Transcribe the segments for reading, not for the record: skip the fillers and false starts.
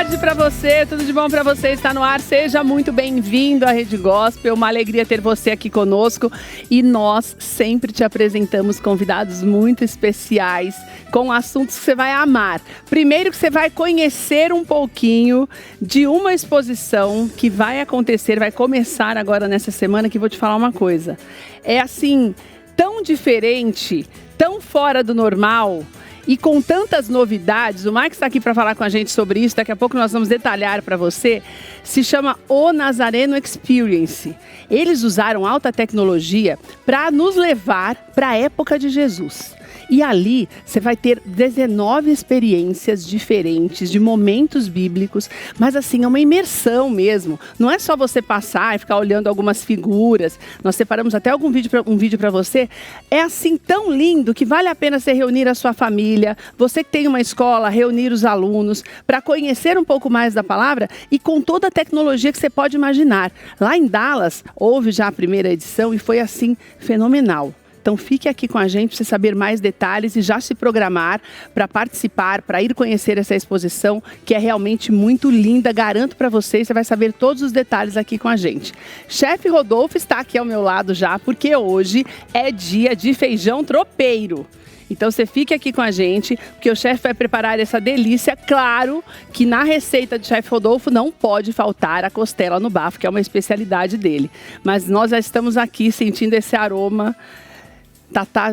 tarde para você, tudo de bom para você? Está no ar, seja muito bem-vindo à Rede Gospel, uma alegria ter você aqui conosco e nós sempre te apresentamos convidados muito especiais com assuntos que você vai amar. Primeiro que você vai conhecer um pouquinho de uma exposição que vai acontecer, vai começar agora nessa semana, que vou te falar uma coisa. É assim, tão diferente, tão fora do normal. E com tantas novidades, o Mike está aqui para falar com a gente sobre isso, daqui a pouco nós vamos detalhar para você, se chama O Nazareno Experience. Eles usaram alta tecnologia para nos levar para a época de Jesus. E ali você vai ter 19 experiências diferentes de momentos bíblicos, mas assim, é uma imersão mesmo. Não é só você passar e ficar olhando algumas figuras. Nós separamos até um vídeo para você. É assim tão lindo que vale a pena você reunir a sua família, você que tem uma escola, reunir os alunos, para conhecer um pouco mais da palavra e com toda a tecnologia que você pode imaginar. Lá em Dallas, houve já a primeira edição e foi assim, fenomenal. Então fique aqui com a gente para você saber mais detalhes e já se programar para participar, para ir conhecer essa exposição, que é realmente muito linda. Garanto para você vai saber todos os detalhes aqui com a gente. Chefe Rodolfo está aqui ao meu lado já, porque hoje é dia de feijão tropeiro. Então você fique aqui com a gente, porque o chefe vai preparar essa delícia. Claro que na receita do chefe Rodolfo não pode faltar a costela no bafo, que é uma especialidade dele. Mas nós já estamos aqui sentindo esse aroma.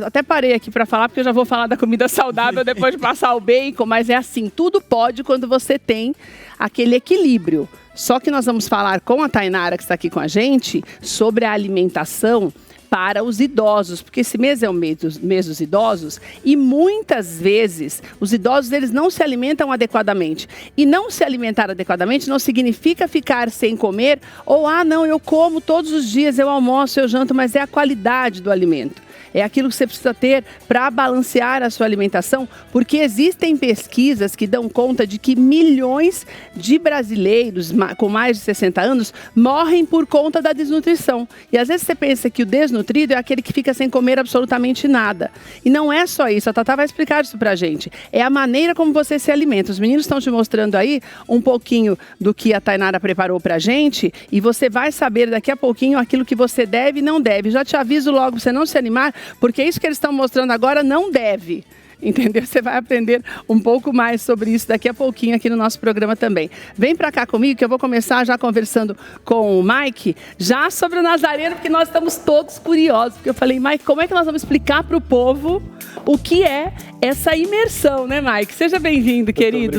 Até parei aqui para falar, porque eu já vou falar da comida saudável depois de passar o bacon, mas é assim, tudo pode quando você tem aquele equilíbrio. Só que nós vamos falar com a Tainara, que está aqui com a gente, sobre a alimentação para os idosos, porque esse mês é o mês dos idosos e muitas vezes os idosos eles não se alimentam adequadamente. E não se alimentar adequadamente não significa ficar sem comer ou, não, eu como todos os dias, eu almoço, eu janto, mas é a qualidade do alimento. É aquilo que você precisa ter para balancear a sua alimentação, porque existem pesquisas que dão conta de que milhões de brasileiros com mais de 60 anos morrem por conta da desnutrição. E às vezes você pensa que o desnutrido é aquele que fica sem comer absolutamente nada. E não é só isso, a Tatá vai explicar isso pra gente. É a maneira como você se alimenta. Os meninos estão te mostrando aí um pouquinho do que a Tainara preparou pra gente e você vai saber daqui a pouquinho aquilo que você deve e não deve. Já te aviso logo pra você não se animar, porque isso que eles estão mostrando agora não deve, entendeu? Você vai aprender um pouco mais sobre isso daqui a pouquinho aqui no nosso programa também. Vem pra cá comigo que eu vou começar já conversando com o Mike, já sobre o Nazareno, porque nós estamos todos curiosos. Porque eu falei, Mike, como é que nós vamos explicar pro povo o que é essa imersão, né, Mike? Seja bem-vindo, querido.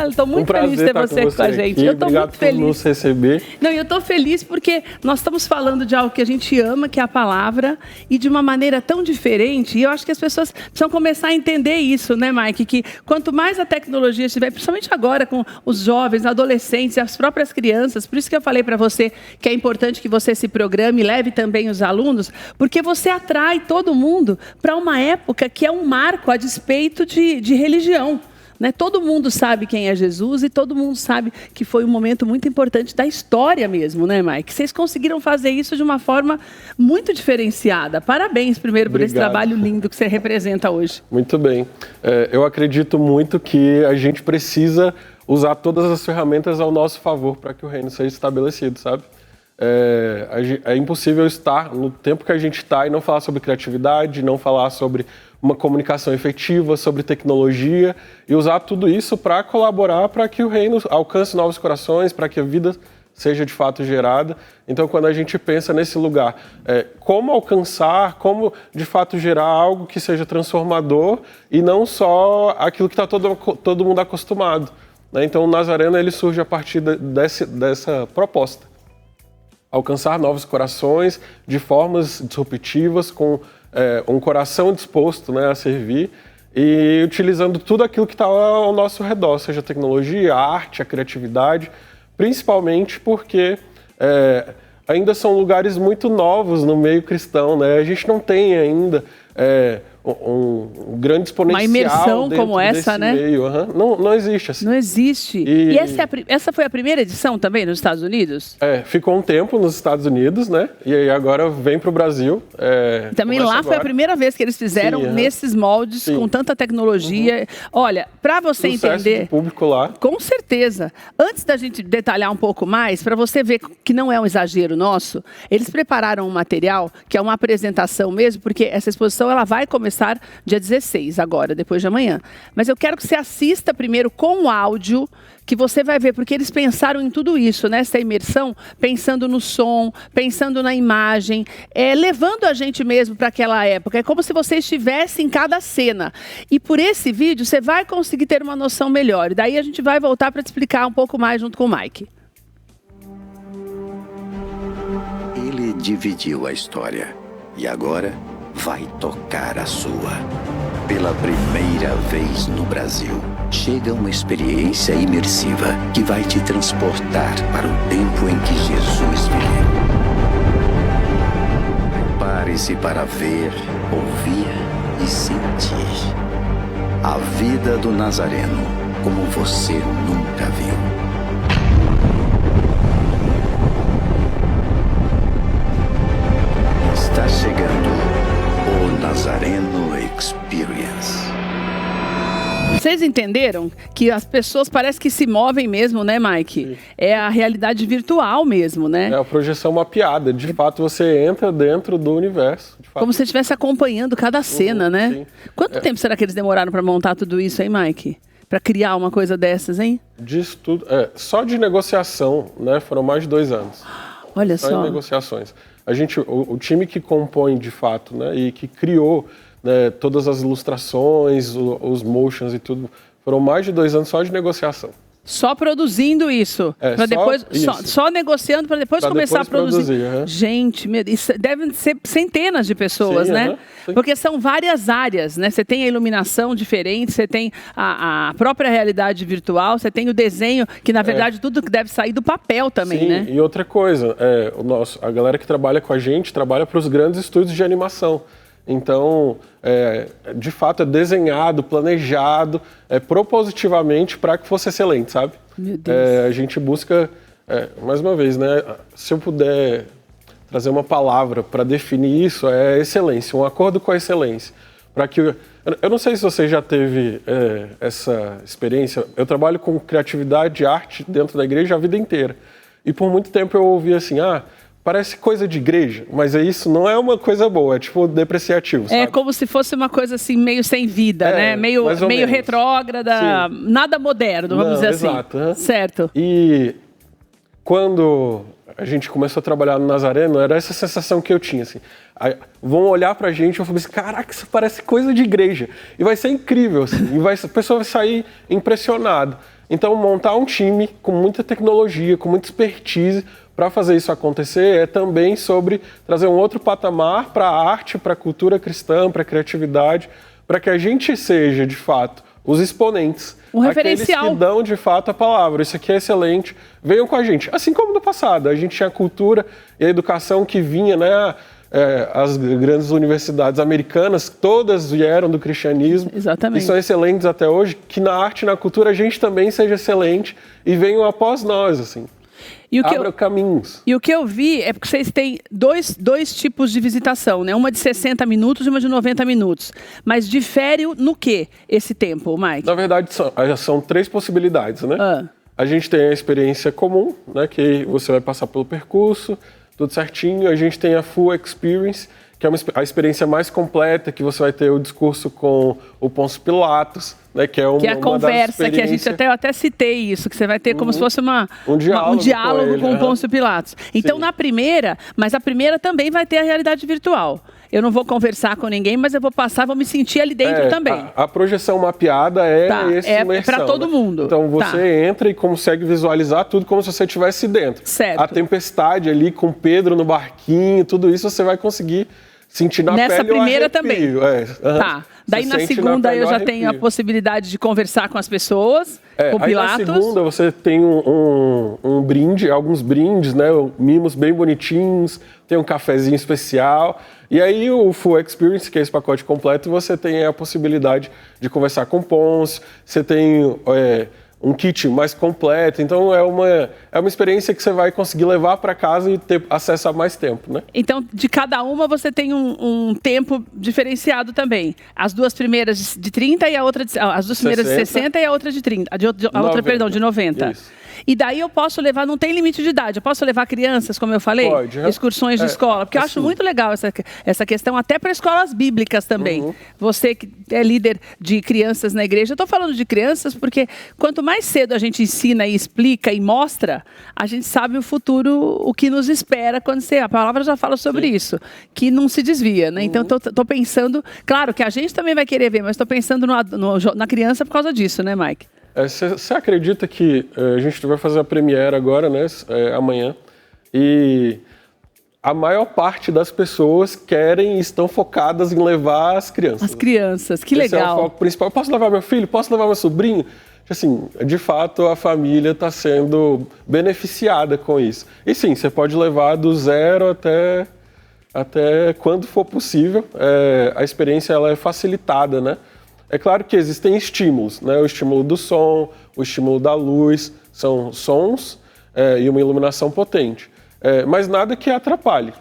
Estou muito feliz de ter você aqui com a gente. Eu estou muito feliz. Por nos receber. Não, eu estou feliz porque nós estamos falando de algo que a gente ama, que é a palavra, e de uma maneira tão diferente. E eu acho que as pessoas precisam começar a entender isso, né, Mike? Que quanto mais a tecnologia estiver, principalmente agora com os jovens, adolescentes, as próprias crianças, por isso que eu falei para você que é importante que você se programe, leve também os alunos, porque você atrai todo mundo para uma época que é um marco a despeito de religião. Né? Todo mundo sabe quem é Jesus e todo mundo sabe que foi um momento muito importante da história mesmo, né, Mike? Vocês conseguiram fazer isso de uma forma muito diferenciada. Parabéns primeiro por esse trabalho lindo que você representa hoje. Muito bem. Eu acredito muito que a gente precisa usar todas as ferramentas ao nosso favor para que o reino seja estabelecido, sabe? É impossível estar no tempo que a gente está e não falar sobre criatividade, não falar sobre uma comunicação efetiva, sobre tecnologia e usar tudo isso para colaborar para que o reino alcance novos corações, para que a vida seja de fato gerada. Então, quando a gente pensa nesse lugar, como alcançar, como de fato gerar algo que seja transformador e não só aquilo que está todo mundo acostumado. Né? Então, o Nazareno ele surge a partir dessa proposta. Alcançar novos corações de formas disruptivas, com um coração disposto, né, a servir e utilizando tudo aquilo que está ao nosso redor, seja a tecnologia, a arte, a criatividade, principalmente porque ainda são lugares muito novos no meio cristão, né? A gente não tem ainda um grande exponencial. Uma imersão como essa, né? Meio. Não existe assim. Não existe. E essa foi a primeira edição também nos Estados Unidos? Ficou um tempo nos Estados Unidos, né? E aí agora vem para o Brasil. Também lá foi a primeira vez que eles fizeram nesses moldes, com tanta tecnologia. Olha, para você entender... do público lá. Com certeza. Antes da gente detalhar um pouco mais, para você ver que não é um exagero nosso, eles prepararam um material que é uma apresentação mesmo, porque essa exposição ela vai começar dia 16 agora, depois de amanhã. Mas eu quero que você assista primeiro com o áudio, que você vai ver, porque eles pensaram em tudo isso, nessa imersão, pensando no som, pensando na imagem, levando a gente mesmo para aquela época. É como se você estivesse em cada cena. E por esse vídeo, você vai conseguir ter uma noção melhor. E daí a gente vai voltar para te explicar um pouco mais junto com o Mike. Ele dividiu a história e agora vai tocar a sua. Pela primeira vez no Brasil, chega uma experiência imersiva que vai te transportar para o tempo em que Jesus viveu. Prepare-se para ver, ouvir e sentir a vida do Nazareno como você nunca viu. Está chegando o Nazareno Experience. Vocês entenderam que as pessoas parecem que se movem mesmo, né, Mike? Sim. É a realidade virtual mesmo, né? É a projeção mapeada. De fato, você entra dentro do universo. Como se você estivesse acompanhando cada cena, né? Sim. Quanto tempo será que eles demoraram para montar tudo isso, hein, Mike? Para criar uma coisa dessas, hein? Disso tudo. Só de negociação, né? Foram mais de 2 anos. Olha só. Só em negociações. O time que compõe, de fato, né, e que criou, né, todas as ilustrações, os motions e tudo, foram mais de 2 anos só de negociação. Só produzindo isso, para depois só negociando para depois começar a produzir. Gente, isso devem ser centenas de pessoas, né? Porque são várias áreas, né? Você tem a iluminação diferente, você tem a própria realidade virtual, você tem o desenho, que na verdade tudo que deve sair do papel também, né? E outra coisa, a galera que trabalha com a gente trabalha para os grandes estúdios de animação. Então, de fato, é desenhado, planejado, propositivamente para que fosse excelente, sabe? Meu Deus. A gente busca, mais uma vez, né? Se eu puder trazer uma palavra para definir isso, é excelência, um acordo com a excelência. Para que eu não sei se você já teve essa experiência. Eu trabalho com criatividade e arte dentro da igreja a vida inteira. E por muito tempo eu ouvi assim, parece coisa de igreja, mas isso não é uma coisa boa, é tipo depreciativo, sabe? É como se fosse uma coisa assim, meio sem vida, né? Meio retrógrada, nada moderno, vamos dizer exato, assim. Certo. E quando a gente começou a trabalhar no Nazareno, era essa sensação que eu tinha, assim. Aí, vão olhar pra gente e eu falei assim, caraca, isso parece coisa de igreja. E vai ser incrível, assim, a pessoa vai sair impressionada. Então, montar um time com muita tecnologia, com muita expertise, para fazer isso acontecer é também sobre trazer um outro patamar para a arte, para a cultura cristã, para a criatividade, para que a gente seja, de fato, os exponentes. Um referencial. Aqueles que dão, de fato, a palavra. Isso aqui é excelente. Venham com a gente. Assim como no passado. A gente tinha a cultura e a educação que vinha, né? As grandes universidades americanas, todas vieram do cristianismo. Exatamente. E são excelentes até hoje. Que na arte e na cultura a gente também seja excelente e venham após nós, assim. Abra caminhos. E o que eu vi é porque vocês têm dois tipos de visitação, né? Uma de 60 minutos e uma de 90 minutos. Mas difere no que esse tempo, Mike? Na verdade, são 3 possibilidades, né? A gente tem a experiência comum, né? Que você vai passar pelo percurso, tudo certinho. A gente tem a Full Experience, que é a experiência mais completa, que você vai ter o discurso com o Pôncio Pilatos, né, que é a conversa, que a gente até citei isso, que você vai ter como se fosse um diálogo com o Pôncio Pilatos. Então, na primeira, mas a primeira também vai ter a realidade virtual. Eu não vou conversar com ninguém, mas eu vou passar, vou me sentir ali dentro também. A projeção mapeada é para todo mundo. Então você entra e consegue visualizar tudo como se você estivesse dentro. Certo. A tempestade ali com Pedro no barquinho, tudo isso você vai conseguir sentir na Nessa pele primeira o também. Tá. Daí na segunda eu já tenho a possibilidade de conversar com as pessoas, com Pilatos. Na segunda você tem um brinde, alguns brindes, né? Mimos bem bonitinhos, tem um cafezinho especial. E aí o Full Experience, que é esse pacote completo, você tem a possibilidade de conversar com Pôncio, você tem um kit mais completo. Então é uma experiência que você vai conseguir levar para casa e ter acesso a mais tempo, né? Então, de cada uma você tem um tempo diferenciado também. As duas primeiras de 30 e a outra as duas primeiras 60. De 60 e a outra de 30. A outra, perdão, de 90. Isso. E daí eu posso levar, não tem limite de idade, eu posso levar crianças, como eu falei? Pode. Excursões de escola, porque eu acho muito legal essa questão, até para escolas bíblicas também. Você que é líder de crianças na igreja, eu estou falando de crianças porque quanto mais cedo a gente ensina e explica e mostra, a gente sabe o futuro, o que nos espera quando a palavra já fala sobre isso, que não se desvia, né? Então estou pensando, claro que a gente também vai querer ver, mas estou pensando na criança por causa disso, né, Mike? Você acredita que a gente vai fazer a premiere agora, né, amanhã, e a maior parte das pessoas querem e estão focadas em levar as crianças. As crianças, que legal. Esse é o foco principal. Posso levar meu filho? Posso levar meu sobrinho? Assim, de fato, a família está sendo beneficiada com isso. E sim, você pode levar do 0 até quando for possível. A experiência ela é facilitada, né? É claro que existem estímulos, né? O estímulo do som, o estímulo da luz, são sons e uma iluminação potente. Mas nada que atrapalhe.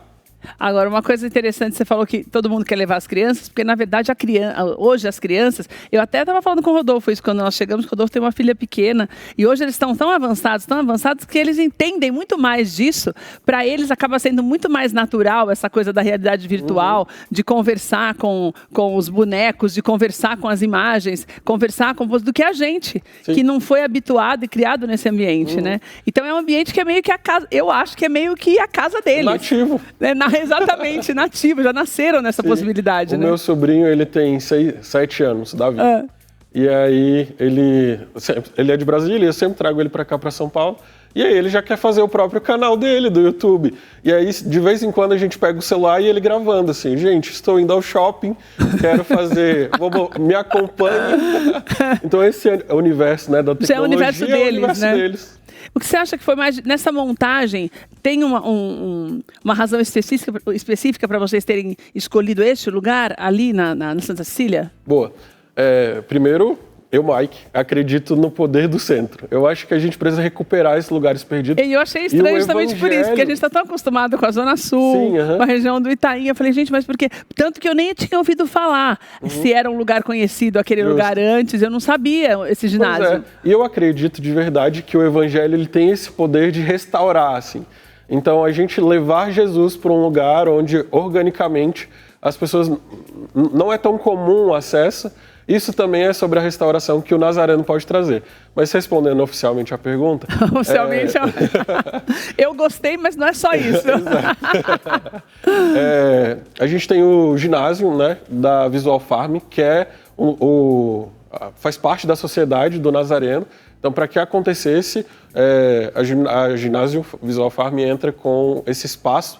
Agora, uma coisa interessante, você falou que todo mundo quer levar as crianças, porque na verdade hoje as crianças, eu até estava falando com o Rodolfo isso quando nós chegamos, que o Rodolfo tem uma filha pequena, e hoje eles estão tão avançados que eles entendem muito mais disso, para eles acaba sendo muito mais natural essa coisa da realidade virtual, de conversar com os bonecos, de conversar com as imagens, conversar do que a gente, que não foi habituado e criado nesse ambiente, né? Então é um ambiente que é meio que a casa, eu acho que é meio que a casa deles. Nativo. Exatamente, nativo, já nasceram nessa possibilidade, né? O meu sobrinho, ele tem 7 anos, Davi. E aí, ele é de Brasília, eu sempre trago ele pra cá, pra São Paulo. E aí, ele já quer fazer o próprio canal dele, do YouTube. E aí, de vez em quando, a gente pega o celular e ele gravando, assim, gente, estou indo ao shopping, quero fazer, me acompanhe. Então, esse é o universo, né, da tecnologia, é o universo deles, é o universo deles. O que você acha que foi mais... Nessa montagem, tem uma razão específica para vocês terem escolhido este lugar ali na Santa Cecília? Boa. Primeiro, eu, Mike, acredito no poder do centro. Eu acho que a gente precisa recuperar esses lugares perdidos. E eu achei estranho justamente por isso, porque a gente está tão acostumado com a Zona Sul, com a região do Itaim. Eu falei, gente, mas por quê? Tanto que eu nem tinha ouvido falar se era um lugar conhecido, aquele lugar antes. Eu não sabia esse ginásio. E eu acredito de verdade que o evangelho ele tem esse poder de restaurar, assim. Então, a gente levar Jesus para um lugar onde, organicamente, as pessoas não é tão comum o acesso. Isso também é sobre a restauração que o Nazareno pode trazer. Mas respondendo oficialmente a pergunta... Oficialmente, eu gostei, mas não é só isso. A gente tem o ginásio, né, da Visual Farm, que é faz parte da sociedade do Nazareno. Então, para que acontecesse, a ginásio Visual Farm entra com esse espaço,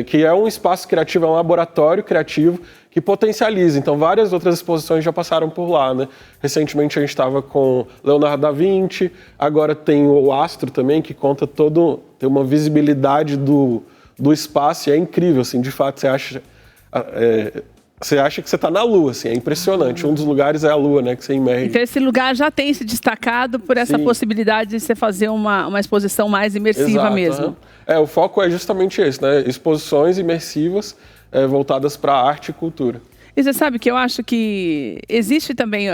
que é um espaço criativo, é um laboratório criativo que potencializa. Então, várias outras exposições já passaram por lá, né? Recentemente a gente estava com Leonardo da Vinci, agora tem o Astro também, que conta tem uma visibilidade do espaço, e é incrível, assim, de fato, você acha que você está na Lua, assim, é impressionante. Um dos lugares é a Lua, né, que você imerge. Então esse lugar já tem se destacado por essa possibilidade de você fazer uma exposição mais imersiva mesmo. O foco é justamente esse, né, exposições imersivas voltadas para arte e cultura. E você sabe que eu acho que existe também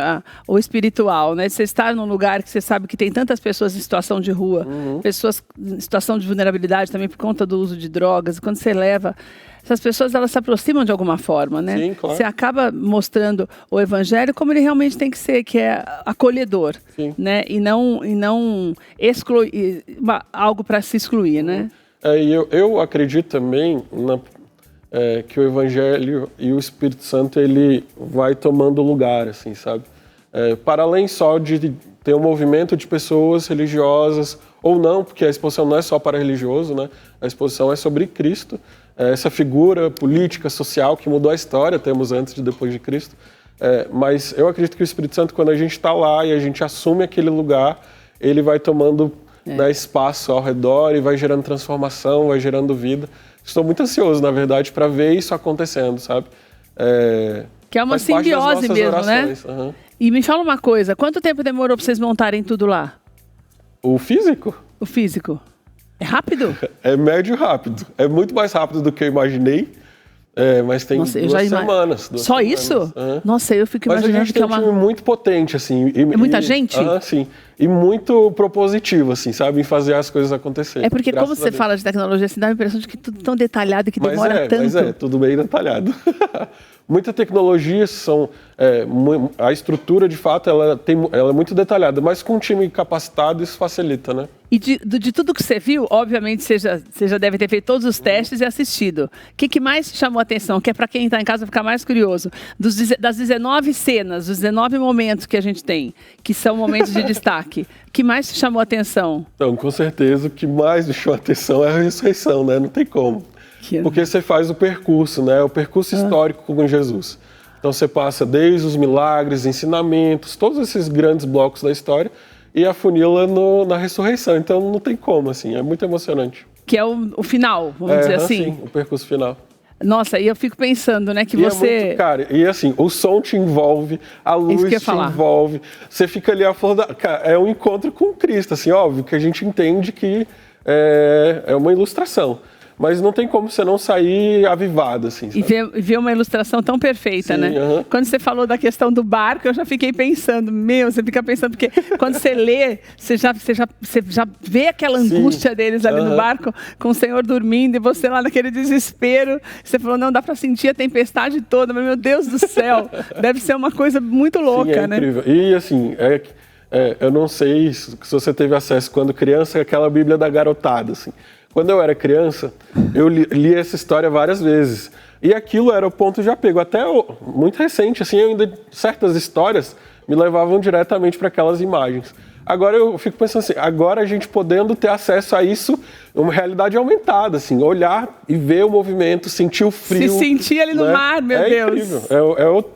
o espiritual, né? Você estar num lugar que você sabe que tem tantas pessoas em situação de rua, pessoas em situação de vulnerabilidade também por conta do uso de drogas. Quando você leva, essas pessoas elas se aproximam de alguma forma, né? Sim, claro. Você acaba mostrando o evangelho como ele realmente tem que ser, que é acolhedor, né? E não excluir, algo para se excluir, né? Eu acredito também que o Evangelho e o Espírito Santo ele vai tomando lugar, assim, sabe? Para além só de ter um movimento de pessoas religiosas ou não, porque a exposição não é só para religioso, né? A exposição é sobre Cristo. essa figura política, social que mudou a história, temos antes e depois de Cristo. Mas eu acredito que o Espírito Santo, quando a gente está lá e a gente assume aquele lugar, ele vai tomando espaço ao redor e vai gerando transformação, vai gerando vida. Estou muito ansioso, na verdade, para ver isso acontecendo, sabe? Que é uma simbiose mesmo, orações, né? Uhum. E me fala uma coisa, quanto tempo demorou para vocês montarem tudo lá? O físico? O físico. É rápido? É médio rápido. É muito mais rápido do que eu imaginei. Mas tem 2 semanas. Só isso? Uhum. Nossa, eu fico imaginando que a gente tem um time muito potente, assim. É muita gente? Sim. E muito propositivo, assim, sabe? Em fazer as coisas acontecerem. É porque como você fala de tecnologia, você dá a impressão de que tudo tão detalhado e que demora tanto. Mas tudo bem detalhado. Muita tecnologia a estrutura, de fato, ela é muito detalhada, mas com um time capacitado isso facilita, né? E de tudo que você viu, obviamente você já deve ter feito todos os testes e assistido. O que mais te chamou a atenção? Que é para quem está em casa ficar mais curioso. Das 19 cenas, dos 19 momentos que a gente tem, que são momentos de destaque, o que mais te chamou a atenção? Então, com certeza, o que mais me chamou a atenção é a ressurreição, né? Não tem como. Porque você faz o percurso, né? O percurso histórico com Jesus. Então você passa desde os milagres, ensinamentos, todos esses grandes blocos da história e afunila na ressurreição. Então não tem como, assim, é muito emocionante. Que é o final, vamos dizer assim. Sim, o percurso final. Nossa, e eu fico pensando, né, que você... É muito, cara, e assim, o som te envolve, a luz te envolve, você fica ali a flor da... Cara, é um encontro com Cristo, assim, óbvio que a gente entende que é uma ilustração. Mas não tem como você não sair avivado, assim. Sabe? E ver uma ilustração tão perfeita, né? Quando você falou da questão do barco, eu já fiquei pensando, você fica pensando, porque quando você lê, você já vê aquela angústia deles ali no barco, com o Senhor dormindo, e você lá naquele desespero. Você falou, não, dá para sentir a tempestade toda, mas meu Deus do céu, deve ser uma coisa muito louca, né? Incrível. E assim, eu não sei se você teve acesso quando criança, aquela Bíblia da garotada, assim. Quando eu era criança, eu li essa história várias vezes. E aquilo era o ponto de apego. Até muito recente, assim, certas histórias me levavam diretamente para aquelas imagens. Agora eu fico pensando assim, agora a gente podendo ter acesso a isso, uma realidade aumentada, assim, olhar e ver o movimento, sentir o frio. Se sentir ali no mar, meu Deus. Incrível.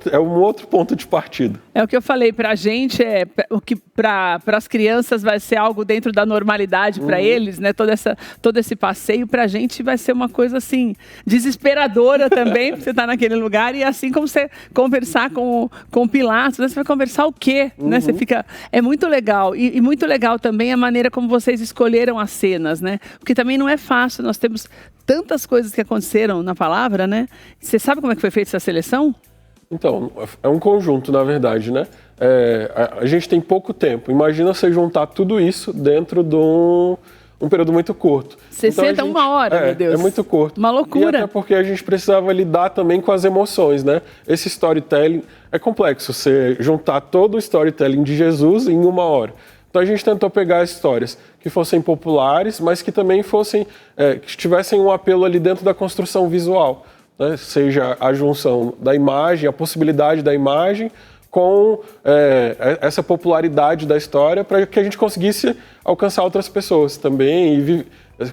É um outro ponto de partida. É o que eu falei, pra gente, o que para as crianças vai ser algo dentro da normalidade para eles, né? Todo esse passeio, pra gente vai ser uma coisa assim, desesperadora também, porque você tá naquele lugar, e assim como você conversar com Pilatos, né? Você vai conversar o quê? Né? Você fica... É muito legal. E muito legal também a maneira como vocês escolheram as cenas, né? Porque também não é fácil, nós temos tantas coisas que aconteceram na palavra, né? Você sabe como é que foi feita essa seleção? Então, é um conjunto, na verdade, né? A gente tem pouco tempo. Imagina você juntar tudo isso dentro de um período muito curto. 61 horas, meu Deus. É muito curto. Uma loucura. E até porque a gente precisava lidar também com as emoções, né? Esse storytelling é complexo, você juntar todo o storytelling de Jesus em 1 hora. Então a gente tentou pegar histórias que fossem populares, mas que também fossem, que tivessem um apelo ali dentro da construção visual, né? Seja a junção da imagem, a possibilidade da imagem, com essa popularidade da história, para que a gente conseguisse alcançar outras pessoas também e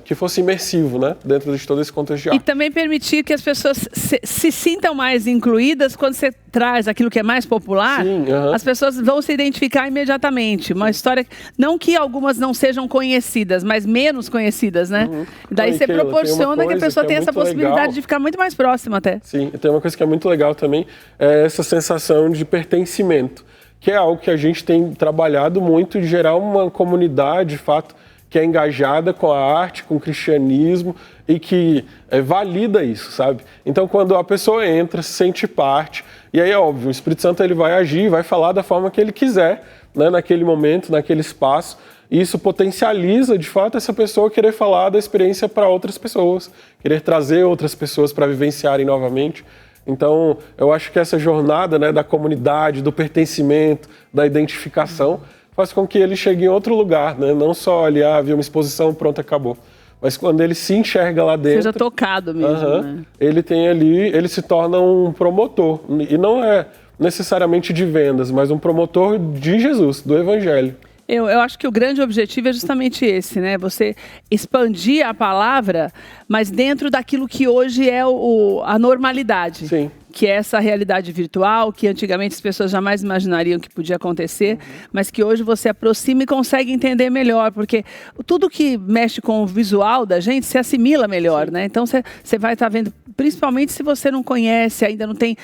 que fosse imersivo, né, dentro de todo esse contexto de arte. E também permitir que as pessoas se sintam mais incluídas quando você traz aquilo que é mais popular. Sim, as pessoas vão se identificar imediatamente. Uma história, não que algumas não sejam conhecidas, mas menos conhecidas, né? Daí você proporciona que a pessoa tenha essa possibilidade de ficar muito mais próxima até. Sim, e tem uma coisa que é muito legal também, é essa sensação de pertencimento, que é algo que a gente tem trabalhado muito, de gerar uma comunidade, de fato, que é engajada com a arte, com o cristianismo e que valida isso, sabe? Então, quando a pessoa entra, se sente parte, e aí é óbvio, o Espírito Santo ele vai agir, vai falar da forma que ele quiser, né, naquele momento, naquele espaço, e isso potencializa, de fato, essa pessoa querer falar da experiência para outras pessoas, querer trazer outras pessoas para vivenciarem novamente. Então, eu acho que essa jornada, né, da comunidade, do pertencimento, da identificação, faz com que ele chegue em outro lugar, né? Não só ali, viu uma exposição, pronto, acabou. Mas quando ele se enxerga lá dentro... Seja tocado mesmo, né? Ele tem ali, ele se torna um promotor. E não é necessariamente de vendas, mas um promotor de Jesus, do Evangelho. Eu acho que o grande objetivo é justamente esse, né? Você expandir a palavra, mas dentro daquilo que hoje é a normalidade. Sim. Que é essa realidade virtual, que antigamente as pessoas jamais imaginariam que podia acontecer, mas que hoje você aproxima e consegue entender melhor, porque tudo que mexe com o visual da gente se assimila melhor, né? Então você vai estar vendo, principalmente se você não conhece, ainda não tem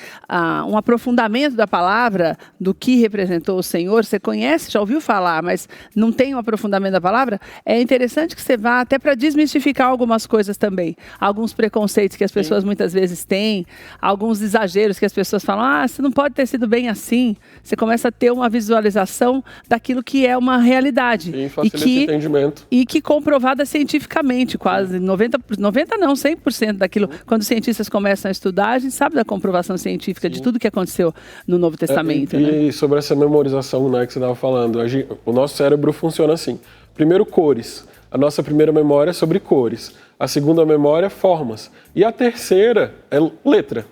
um aprofundamento da palavra, do que representou o Senhor, você conhece, já ouviu falar, mas não tem um aprofundamento da palavra, é interessante que você vá até para desmistificar algumas coisas também, alguns preconceitos que as pessoas muitas vezes têm, alguns exageros que as pessoas falam, você não pode ter sido bem assim. Você começa a ter uma visualização daquilo que é uma realidade. Sim, facilita o entendimento. E que comprovada cientificamente, quase 100% daquilo. Quando os cientistas começam a estudar, a gente sabe da comprovação científica de tudo que aconteceu no Novo Testamento. E sobre essa memorização, né, que você estava falando, o nosso cérebro funciona assim. Primeiro, cores. A nossa primeira memória é sobre cores. A segunda memória é formas. E a terceira é letra.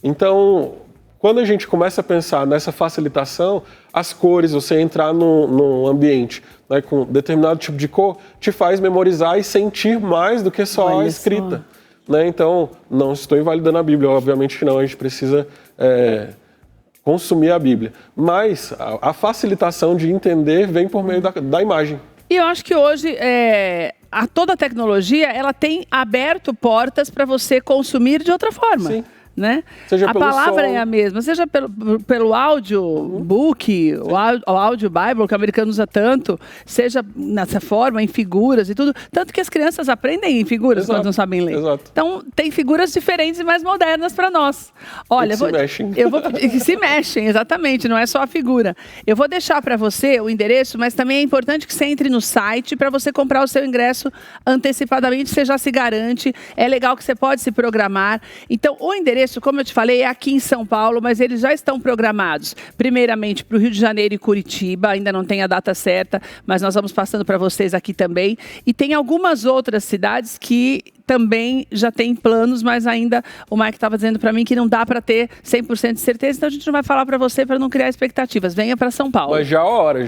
Então, quando a gente começa a pensar nessa facilitação, as cores, você entrar num ambiente, né, com determinado tipo de cor, te faz memorizar e sentir mais do que só a escrita. Né? Então, não estou invalidando a Bíblia, obviamente que não, a gente precisa consumir a Bíblia. Mas a facilitação de entender vem por meio da imagem. E eu acho que hoje toda a tecnologia ela tem aberto portas para você consumir de outra forma. Sim. Né? A palavra é a mesma, seja pelo audiobook, o audio Bible, que o americano usa tanto, seja nessa forma, em figuras e tudo. Tanto que as crianças aprendem em figuras quando não sabem ler. Exato. Então, tem figuras diferentes e mais modernas para nós. Olha, se mexem. Que se mexem, exatamente, não é só a figura. Eu vou deixar para você o endereço, mas também é importante que você entre no site para você comprar o seu ingresso antecipadamente, você já se garante. É legal que você pode se programar. Então, o endereço, como eu te falei, é aqui em São Paulo, mas eles já estão programados, primeiramente para o Rio de Janeiro e Curitiba, ainda não tem a data certa, mas nós vamos passando para vocês aqui também. E tem algumas outras cidades que também já tem planos, mas ainda o Mike estava dizendo para mim que não dá para ter 100% de certeza, então a gente não vai falar para você para não criar expectativas. Venha para São Paulo. Mas já hora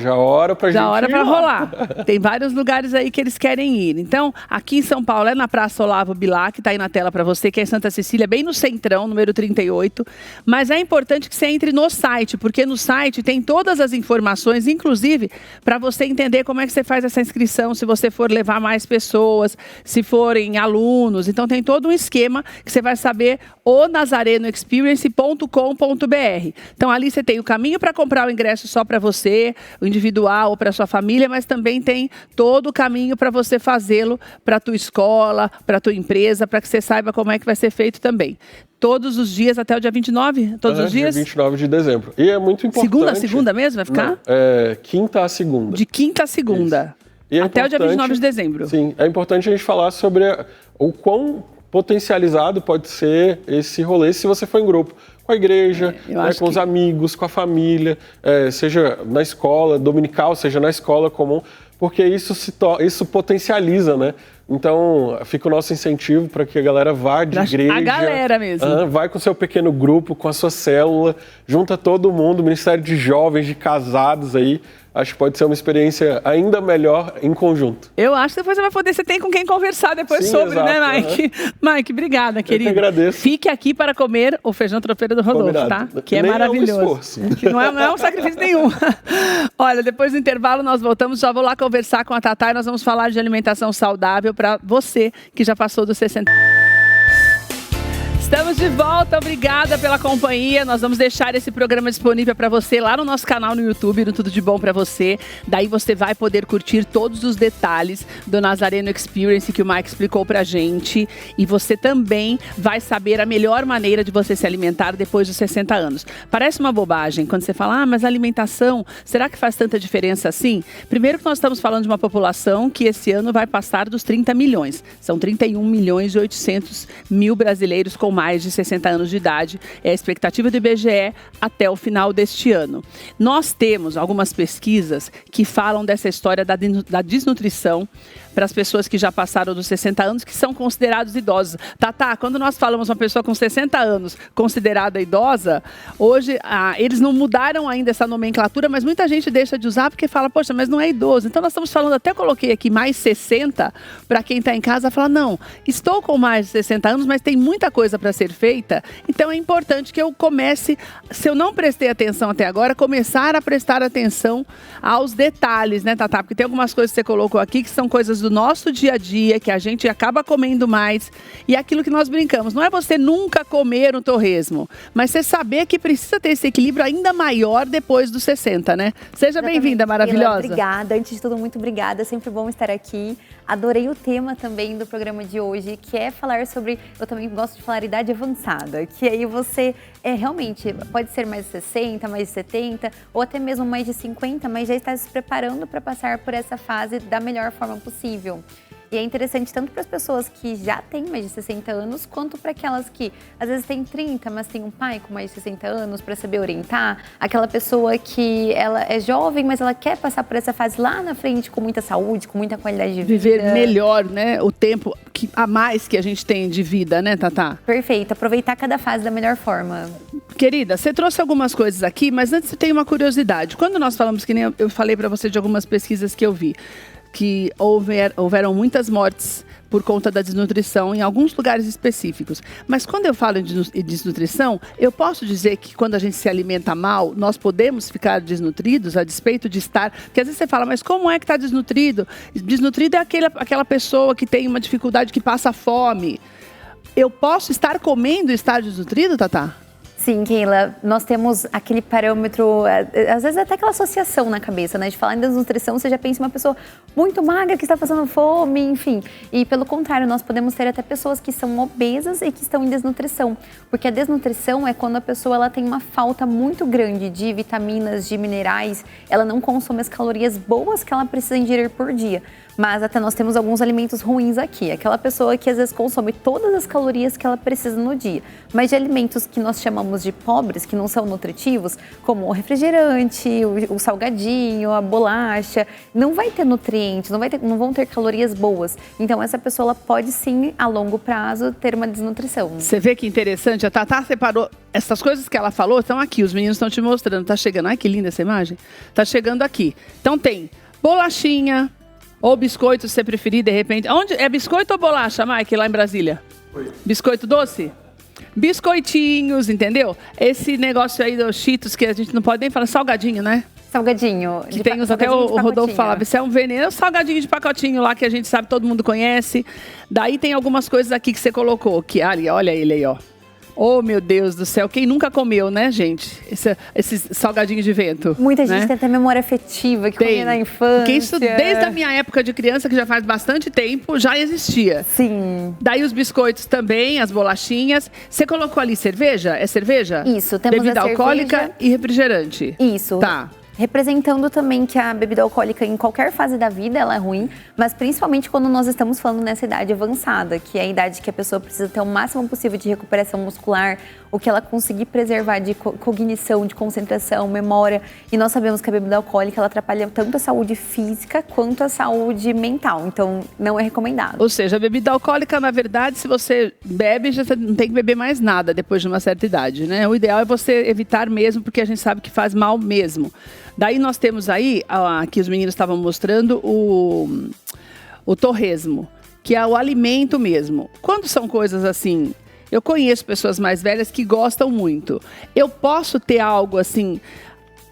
pra gente ir. Já hora para rolar. Tem vários lugares aí que eles querem ir. Então, aqui em São Paulo é na Praça Olavo Bilac, que está aí na tela para você, que é em Santa Cecília, bem no centrão, número 38. Mas é importante que você entre no site, porque no site tem todas as informações, inclusive para você entender como é que você faz essa inscrição, se você for levar mais pessoas, se forem alunos. Então tem todo um esquema que você vai saber o nazarenoexperience.com.br. Então ali você tem o caminho para comprar o ingresso só para você, o individual ou para sua família, mas também tem todo o caminho para você fazê-lo para a tua escola, para a tua empresa, para que você saiba como é que vai ser feito também. Todos os dias até o dia 29? Todos os dias? Dia 29 de dezembro. E é muito importante... Segunda a segunda mesmo vai ficar? Não, quinta a segunda. De quinta a segunda. Até o dia 29 de dezembro. Sim, é importante a gente falar sobre o quão potencializado pode ser esse rolê se você for em grupo. Com a igreja, com os amigos, com a família, seja na escola dominical, seja na escola comum, porque isso potencializa, né? Então, fica o nosso incentivo para que a galera vá de igreja. A galera mesmo. Vai com o seu pequeno grupo, com a sua célula, junta todo mundo, Ministério de Jovens, de casados aí. Acho que pode ser uma experiência ainda melhor em conjunto. Eu acho que depois você tem com quem conversar depois sobre, exato, né, Mike? Mike, obrigada, querido. Eu que agradeço. Fique aqui para comer o feijão tropeiro do Rodolfo, combinado, tá? Que é maravilhoso. É um esforço. Que não é um sacrifício nenhum. Olha, depois do intervalo nós voltamos, já vou lá conversar com a Tatá e nós vamos falar de alimentação saudável para você que já passou dos 60. Estamos de volta, obrigada pela companhia. Nós vamos deixar esse programa disponível para você lá no nosso canal no YouTube, no Tudo de Bom para você. Daí você vai poder curtir todos os detalhes do Nazareno Experience que o Mike explicou pra gente. E você também vai saber a melhor maneira de você se alimentar depois dos 60 anos. Parece uma bobagem quando você fala, mas a alimentação, será que faz tanta diferença assim? Primeiro que nós estamos falando de uma população que esse ano vai passar dos 30 milhões. São 31 milhões e 800 mil brasileiros com mais mais de 60 anos de idade. É a expectativa do IBGE até o final deste ano. Nós temos algumas pesquisas que falam dessa história da desnutrição para as pessoas que já passaram dos 60 anos, que são considerados idosos. Tatá, quando nós falamos uma pessoa com 60 anos considerada idosa, hoje eles não mudaram ainda essa nomenclatura, mas muita gente deixa de usar porque fala, poxa, mas não é idoso. Então nós estamos falando, até coloquei aqui mais 60, para quem está em casa falar, não, estou com mais de 60 anos, mas tem muita coisa para ser feita, então é importante que eu comece, se eu não prestei atenção até agora, começar a prestar atenção aos detalhes, né, Tatá? Porque tem algumas coisas que você colocou aqui que são coisas do nosso dia a dia, que a gente acaba comendo mais, e aquilo que nós brincamos, não é você nunca comer um torresmo, mas você saber que precisa ter esse equilíbrio ainda maior depois dos 60, né? Seja bem-vinda, maravilhosa. Obrigada, antes de tudo, muito obrigada, é sempre bom estar aqui. Adorei o tema também do programa de hoje, que é falar sobre, eu também gosto de falar idade avançada, que aí você realmente pode ser mais de 60, mais de 70, ou até mesmo mais de 50, mas já está se preparando para passar por essa fase da melhor forma possível. E é interessante tanto para as pessoas que já têm mais de 60 anos, quanto para aquelas que às vezes têm 30, mas tem um pai com mais de 60 anos para saber orientar. Aquela pessoa que ela é jovem, mas ela quer passar por essa fase lá na frente com muita saúde, com muita qualidade de vida. Viver melhor, né? O tempo a mais que a gente tem de vida, né, Tatá? Perfeito. Aproveitar cada fase da melhor forma. Querida, você trouxe algumas coisas aqui, mas antes eu tenho uma curiosidade. Quando nós falamos, que nem eu falei para você de algumas pesquisas que eu vi, que houveram muitas mortes por conta da desnutrição em alguns lugares específicos. Mas quando eu falo em desnutrição, eu posso dizer que quando a gente se alimenta mal, nós podemos ficar desnutridos a despeito de estar... Porque às vezes você fala, mas como é que está desnutrido? Desnutrido é aquela pessoa que tem uma dificuldade, que passa fome. Eu posso estar comendo e estar desnutrido, Tatá? Sim, Keila, nós temos aquele parâmetro, às vezes até aquela associação na cabeça, né? De falar em desnutrição, você já pensa em uma pessoa muito magra que está passando fome, enfim. E pelo contrário, nós podemos ter até pessoas que são obesas e que estão em desnutrição. Porque a desnutrição é quando a pessoa ela tem uma falta muito grande de vitaminas, de minerais, ela não consome as calorias boas que ela precisa ingerir por dia. Mas até nós temos alguns alimentos ruins aqui. Aquela pessoa que às vezes consome todas as calorias que ela precisa no dia. Mas de alimentos que nós chamamos de pobres, que não são nutritivos, como o refrigerante, o salgadinho, a bolacha, não vai ter nutrientes, não vão ter calorias boas. Então essa pessoa ela pode sim, a longo prazo, ter uma desnutrição. Você vê que interessante, a Tatá separou, essas coisas que ela falou estão aqui, os meninos estão te mostrando, tá chegando, ai que linda essa imagem, tá chegando aqui. Então tem bolachinha, ou biscoito, se você preferir, de repente. Onde é biscoito ou bolacha, Mike, lá em Brasília? Oi. Biscoito doce? Biscoitinhos, entendeu? Esse negócio aí dos Cheetos, que a gente não pode nem falar, salgadinho, né? Salgadinho. Que tem até o Rodolfo falava, isso é um veneno, salgadinho de pacotinho lá, que a gente sabe, todo mundo conhece. Daí tem algumas coisas aqui que você colocou, que ali, olha ele aí, ó. Oh, meu Deus do céu, quem nunca comeu, né, gente? Esses salgadinhos de vento. Muita gente tem até memória afetiva, que comia na infância. Porque isso, desde a minha época de criança, que já faz bastante tempo, já existia. Sim. Daí os biscoitos também, as bolachinhas. Você colocou ali cerveja? É cerveja? Isso, temos bebida alcoólica e refrigerante. Isso. Tá. Representando também que a bebida alcoólica em qualquer fase da vida ela é ruim, mas principalmente quando nós estamos falando nessa idade avançada, que é a idade que a pessoa precisa ter o máximo possível de recuperação muscular, o que ela conseguir preservar de cognição, de concentração, memória. E nós sabemos que a bebida alcoólica ela atrapalha tanto a saúde física quanto a saúde mental, então não é recomendado. Ou seja, a bebida alcoólica, na verdade, se você bebe, já não tem que beber mais nada depois de uma certa idade, né? O ideal é você evitar mesmo, porque a gente sabe que faz mal mesmo. Daí nós temos aí, aqui os meninos estavam mostrando, o torresmo, que é o alimento mesmo. Quando são coisas assim, eu conheço pessoas mais velhas que gostam muito. Eu posso ter algo assim,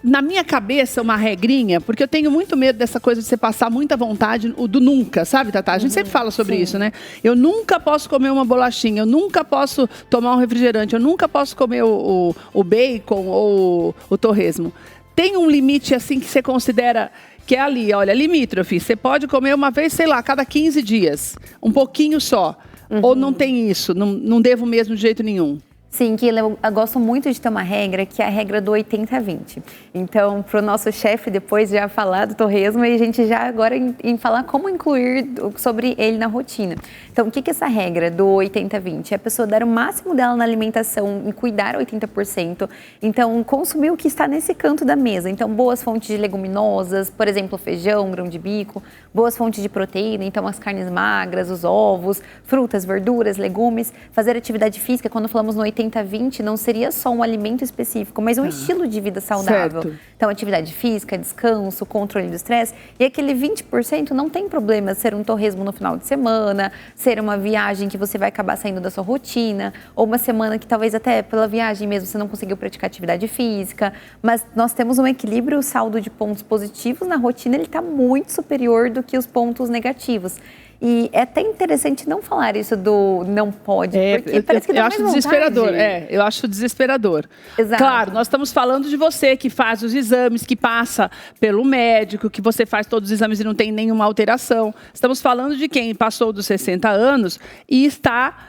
na minha cabeça, uma regrinha, porque eu tenho muito medo dessa coisa de você passar muita vontade, o do nunca, sabe, Tatá? A gente sempre fala sobre isso, né? Eu nunca posso comer uma bolachinha, eu nunca posso tomar um refrigerante, eu nunca posso comer o bacon ou o torresmo. Tem um limite assim que você considera que é ali, olha, limítrofe. Você pode comer uma vez, sei lá, a cada 15 dias. Um pouquinho só. Ou não tem isso? Não devo mesmo de jeito nenhum? Sim, que eu gosto muito de ter uma regra, que é a regra do 80-20. Então, para o nosso chefe depois já falar do torresmo e a gente já agora em falar como incluir sobre ele na rotina. Então, o que é essa regra do 80-20? É a pessoa dar o máximo dela na alimentação e cuidar 80%. Então, consumir o que está nesse canto da mesa. Então, boas fontes de leguminosas, por exemplo, feijão, grão de bico, boas fontes de proteína, então as carnes magras, os ovos, frutas, verduras, legumes. Fazer atividade física, quando falamos no 80-20, não seria só um alimento específico, mas um estilo de vida saudável. Certo. Então, atividade física, descanso, controle do estresse. E aquele 20% não tem problema ser um torresmo no final de semana, ser uma viagem que você vai acabar saindo da sua rotina, ou uma semana que talvez até pela viagem mesmo você não conseguiu praticar atividade física. Mas nós temos um equilíbrio, o saldo de pontos positivos na rotina, ele está muito superior do que os pontos negativos. E é até interessante não falar isso do não pode, porque parece que dá mais vontade. Desesperador. Eu acho desesperador. Exato. Claro, nós estamos falando de você que faz os exames, que passa pelo médico, que você faz todos os exames e não tem nenhuma alteração. Estamos falando de quem passou dos 60 anos e está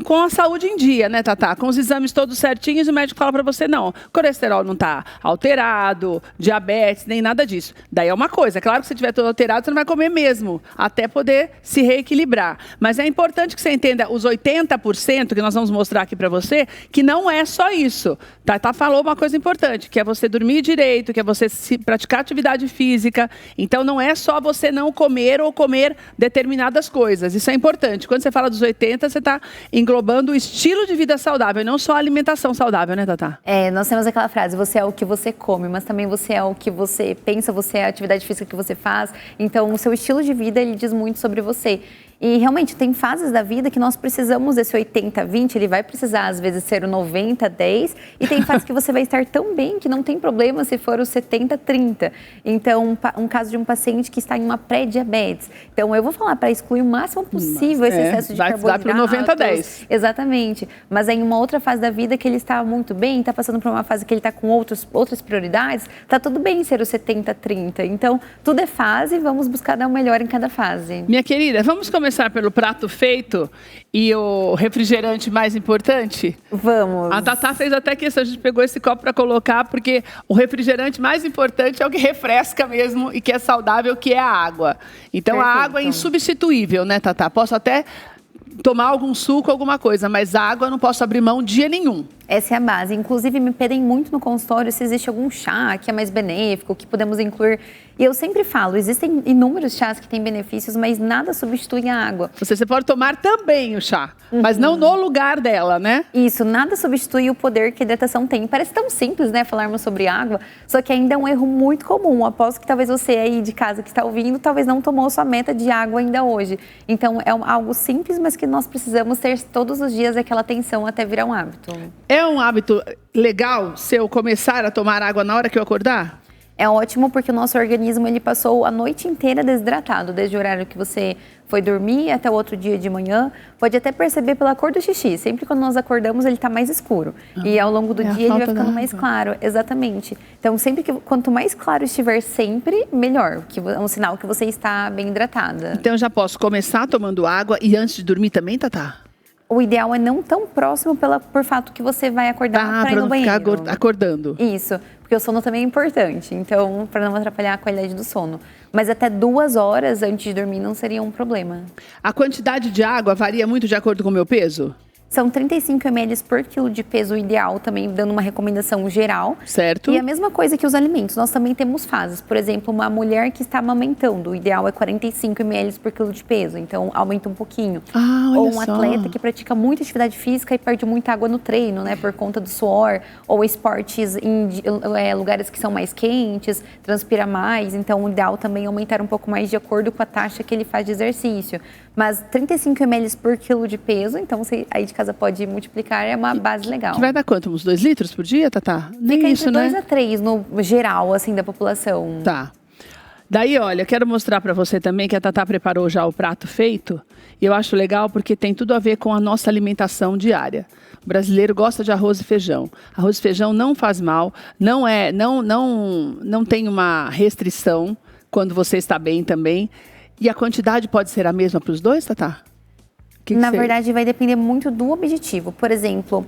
com a saúde em dia, né, Tatá? Com os exames todos certinhos, o médico fala para você, não, colesterol não está alterado, diabetes, nem nada disso. Daí é uma coisa, claro que se tiver todo alterado, você não vai comer mesmo, até poder se reequilibrar. Mas é importante que você entenda os 80% que nós vamos mostrar aqui para você, que não é só isso. Tatá falou uma coisa importante, que é você dormir direito, que é você praticar atividade física. Então, não é só você não comer ou comer determinadas coisas. Isso é importante. Quando você fala dos 80, você está englobando o estilo de vida saudável, e não só a alimentação saudável, né, Tatá? Nós temos aquela frase, você é o que você come, mas também você é o que você pensa, você é a atividade física que você faz. Então, o seu estilo de vida, ele diz muito sobre você. E realmente tem fases da vida que nós precisamos desse 80-20, ele vai precisar às vezes ser o 90-10, e tem fases que você vai estar tão bem que não tem problema se for o 70-30. Então, um caso de um paciente que está em uma pré-diabetes. Então, eu vou falar para excluir o máximo possível esse excesso de carboidratos. Vai para o 90-10. Exatamente. Mas em uma outra fase da vida que ele está muito bem, está passando por uma fase que ele está com outras prioridades, está tudo bem ser o 70-30. Então, tudo é fase, vamos buscar dar o melhor em cada fase. Minha querida, vamos começar pelo prato feito e o refrigerante mais importante? Vamos. A Tatá fez até questão, a gente pegou esse copo para colocar, porque o refrigerante mais importante é o que refresca mesmo e que é saudável, que é a água. Então, Perfeito. A água é insubstituível, né, Tatá? Posso até tomar algum suco, alguma coisa, mas a água eu não posso abrir mão dia nenhum. Essa é a base. Inclusive, me pedem muito no consultório se existe algum chá que é mais benéfico, que podemos incluir. E eu sempre falo, existem inúmeros chás que têm benefícios, mas nada substitui a água. Você pode tomar também o chá, mas não no lugar dela, né? Isso, nada substitui o poder que a hidratação tem. Parece tão simples, né, falarmos sobre água, só que ainda é um erro muito comum. Aposto que talvez você aí de casa que está ouvindo, talvez não tomou sua meta de água ainda hoje. Então, é algo simples, mas que nós precisamos ter todos os dias aquela atenção até virar um hábito. É um hábito legal se eu começar a tomar água na hora que eu acordar? É ótimo porque o nosso organismo ele passou a noite inteira desidratado, desde o horário que você foi dormir até o outro dia de manhã. Pode até perceber pela cor do xixi. Sempre quando nós acordamos ele está mais escuro. E ao longo do dia ele vai ficando mais claro. Exatamente. Então, quanto mais claro estiver sempre, melhor. Que é um sinal que você está bem hidratada. Então, eu já posso começar tomando água e antes de dormir também, Tatá? O ideal é não tão próximo por fato que você vai acordar para ir no banheiro. Para não ficar acordando. Isso, porque o sono também é importante, então para não atrapalhar a qualidade do sono. Mas até 2 horas antes de dormir não seria um problema. A quantidade de água varia muito de acordo com o meu peso? São 35 ml por quilo de peso ideal, também dando uma recomendação geral. Certo. E a mesma coisa que os alimentos, nós também temos fases. Por exemplo, uma mulher que está amamentando, o ideal é 45 ml por quilo de peso, então aumenta um pouquinho. Olha ou um só. atleta que pratica muita atividade física e perde muita água no treino, né, por conta do suor, ou esportes em lugares que são mais quentes, transpira mais, então o ideal também é aumentar um pouco mais de acordo com a taxa que ele faz de exercício. Mas 35 ml por quilo de peso, então você aí de casa pode multiplicar, é uma base legal. Que vai dar quanto? Uns 2 litros por dia, Tatá? Nem Fica isso, entre 2 né? a 3 no geral, assim, da população. Tá. Daí, olha, quero mostrar para você também que a Tatá preparou já o prato feito. E eu acho legal porque tem tudo a ver com a nossa alimentação diária. O brasileiro gosta de arroz e feijão. Arroz e feijão não faz mal, não tem uma restrição quando você está bem também. E a quantidade pode ser a mesma para os dois, Tatá? Na verdade, vai depender muito do objetivo. Por exemplo,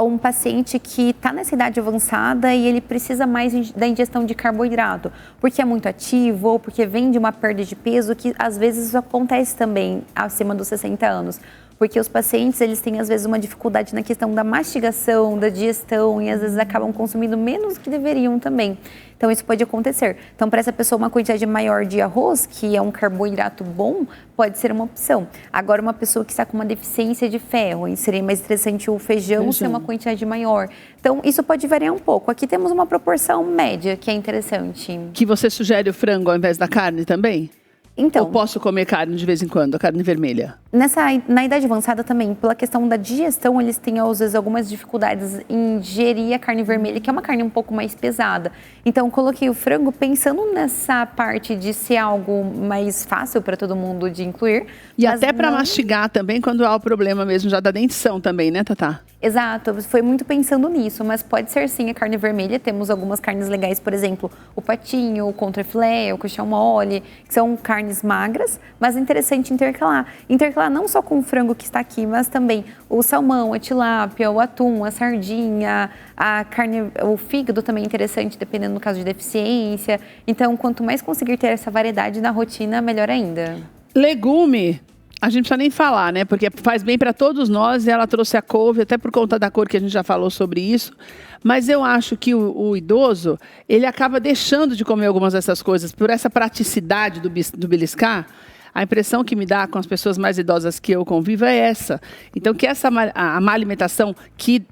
um paciente que está nessa idade avançada e ele precisa mais da ingestão de carboidrato, porque é muito ativo ou porque vem de uma perda de peso, que às vezes isso acontece também acima dos 60 anos. Porque os pacientes, eles têm às vezes uma dificuldade na questão da mastigação, da digestão e às vezes acabam consumindo menos do que deveriam também. Então isso pode acontecer. Então para essa pessoa uma quantidade maior de arroz, que é um carboidrato bom, pode ser uma opção. Agora uma pessoa que está com uma deficiência de ferro, seria mais interessante o feijão ser uma quantidade maior. Então isso pode variar um pouco. Aqui temos uma proporção média que é interessante. Que você sugere o frango ao invés da carne também? Então, ou posso comer carne de vez em quando, a carne vermelha? Na idade avançada também, pela questão da digestão, eles têm às vezes algumas dificuldades em digerir a carne vermelha, que é uma carne um pouco mais pesada. Então, coloquei o frango pensando nessa parte de ser algo mais fácil para todo mundo de incluir. E até para mastigar também, quando há o problema mesmo já da dentição também, né, Tatá? Exato, foi muito pensando nisso, mas pode ser sim a carne vermelha. Temos algumas carnes legais, por exemplo, o patinho, o contrafilé, o coxão mole, que são carnes magras, mas é interessante intercalar. Intercalar não só com o frango que está aqui, mas também o salmão, a tilápia, o atum, a sardinha, a carne, o fígado também é interessante, dependendo do caso de deficiência. Então, quanto mais conseguir ter essa variedade na rotina, melhor ainda. Legume. A gente não precisa nem falar, né? Porque faz bem para todos nós e ela trouxe a couve, até por conta da cor que a gente já falou sobre isso. Mas eu acho que o idoso, ele acaba deixando de comer algumas dessas coisas por essa praticidade do beliscar. A impressão que me dá com as pessoas mais idosas que eu convivo é essa. Então, que a má alimentação que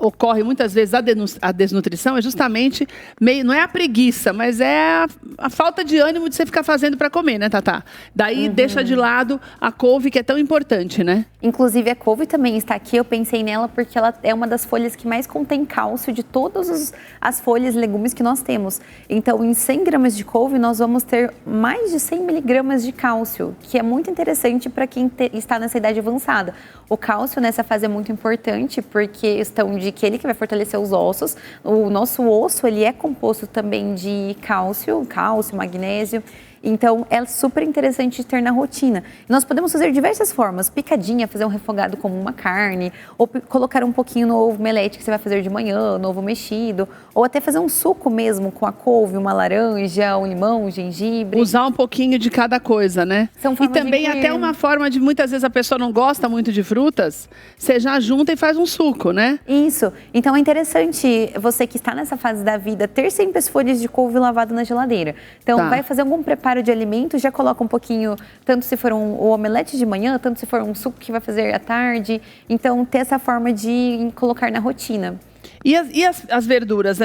ocorre muitas vezes a desnutrição é justamente meio, não é a preguiça, mas é a falta de ânimo de você ficar fazendo para comer, né, Tatá? Daí deixa de lado a couve, que é tão importante, né? Inclusive a couve também está aqui, eu pensei nela porque ela é uma das folhas que mais contém cálcio de todas as folhas e legumes que nós temos. Então, em 100 gramas de couve, nós vamos ter mais de 100 miligramas de cálcio, que é muito interessante para quem está nessa idade avançada. O cálcio nessa fase é muito importante porque questão de que ele que vai fortalecer os ossos. O nosso osso, ele é composto também de cálcio, magnésio. Então, é super interessante de ter na rotina. Nós podemos fazer diversas formas. Picadinha, fazer um refogado como uma carne, ou colocar um pouquinho no ovo omelete que você vai fazer de manhã, no ovo mexido, ou até fazer um suco mesmo com a couve, uma laranja, um limão, um gengibre. Usar um pouquinho de cada coisa, né? São formas e também até uma forma de, muitas vezes a pessoa não gosta muito de frutas, você já junta e faz um suco, né? Isso. Então, é interessante você que está nessa fase da vida ter sempre as folhas de couve lavado na geladeira. Então, vai fazer algum preparo de alimento, já coloca um pouquinho, tanto se for o omelete de manhã, tanto se for um suco que vai fazer à tarde. Então, ter essa forma de colocar na rotina. E as verduras,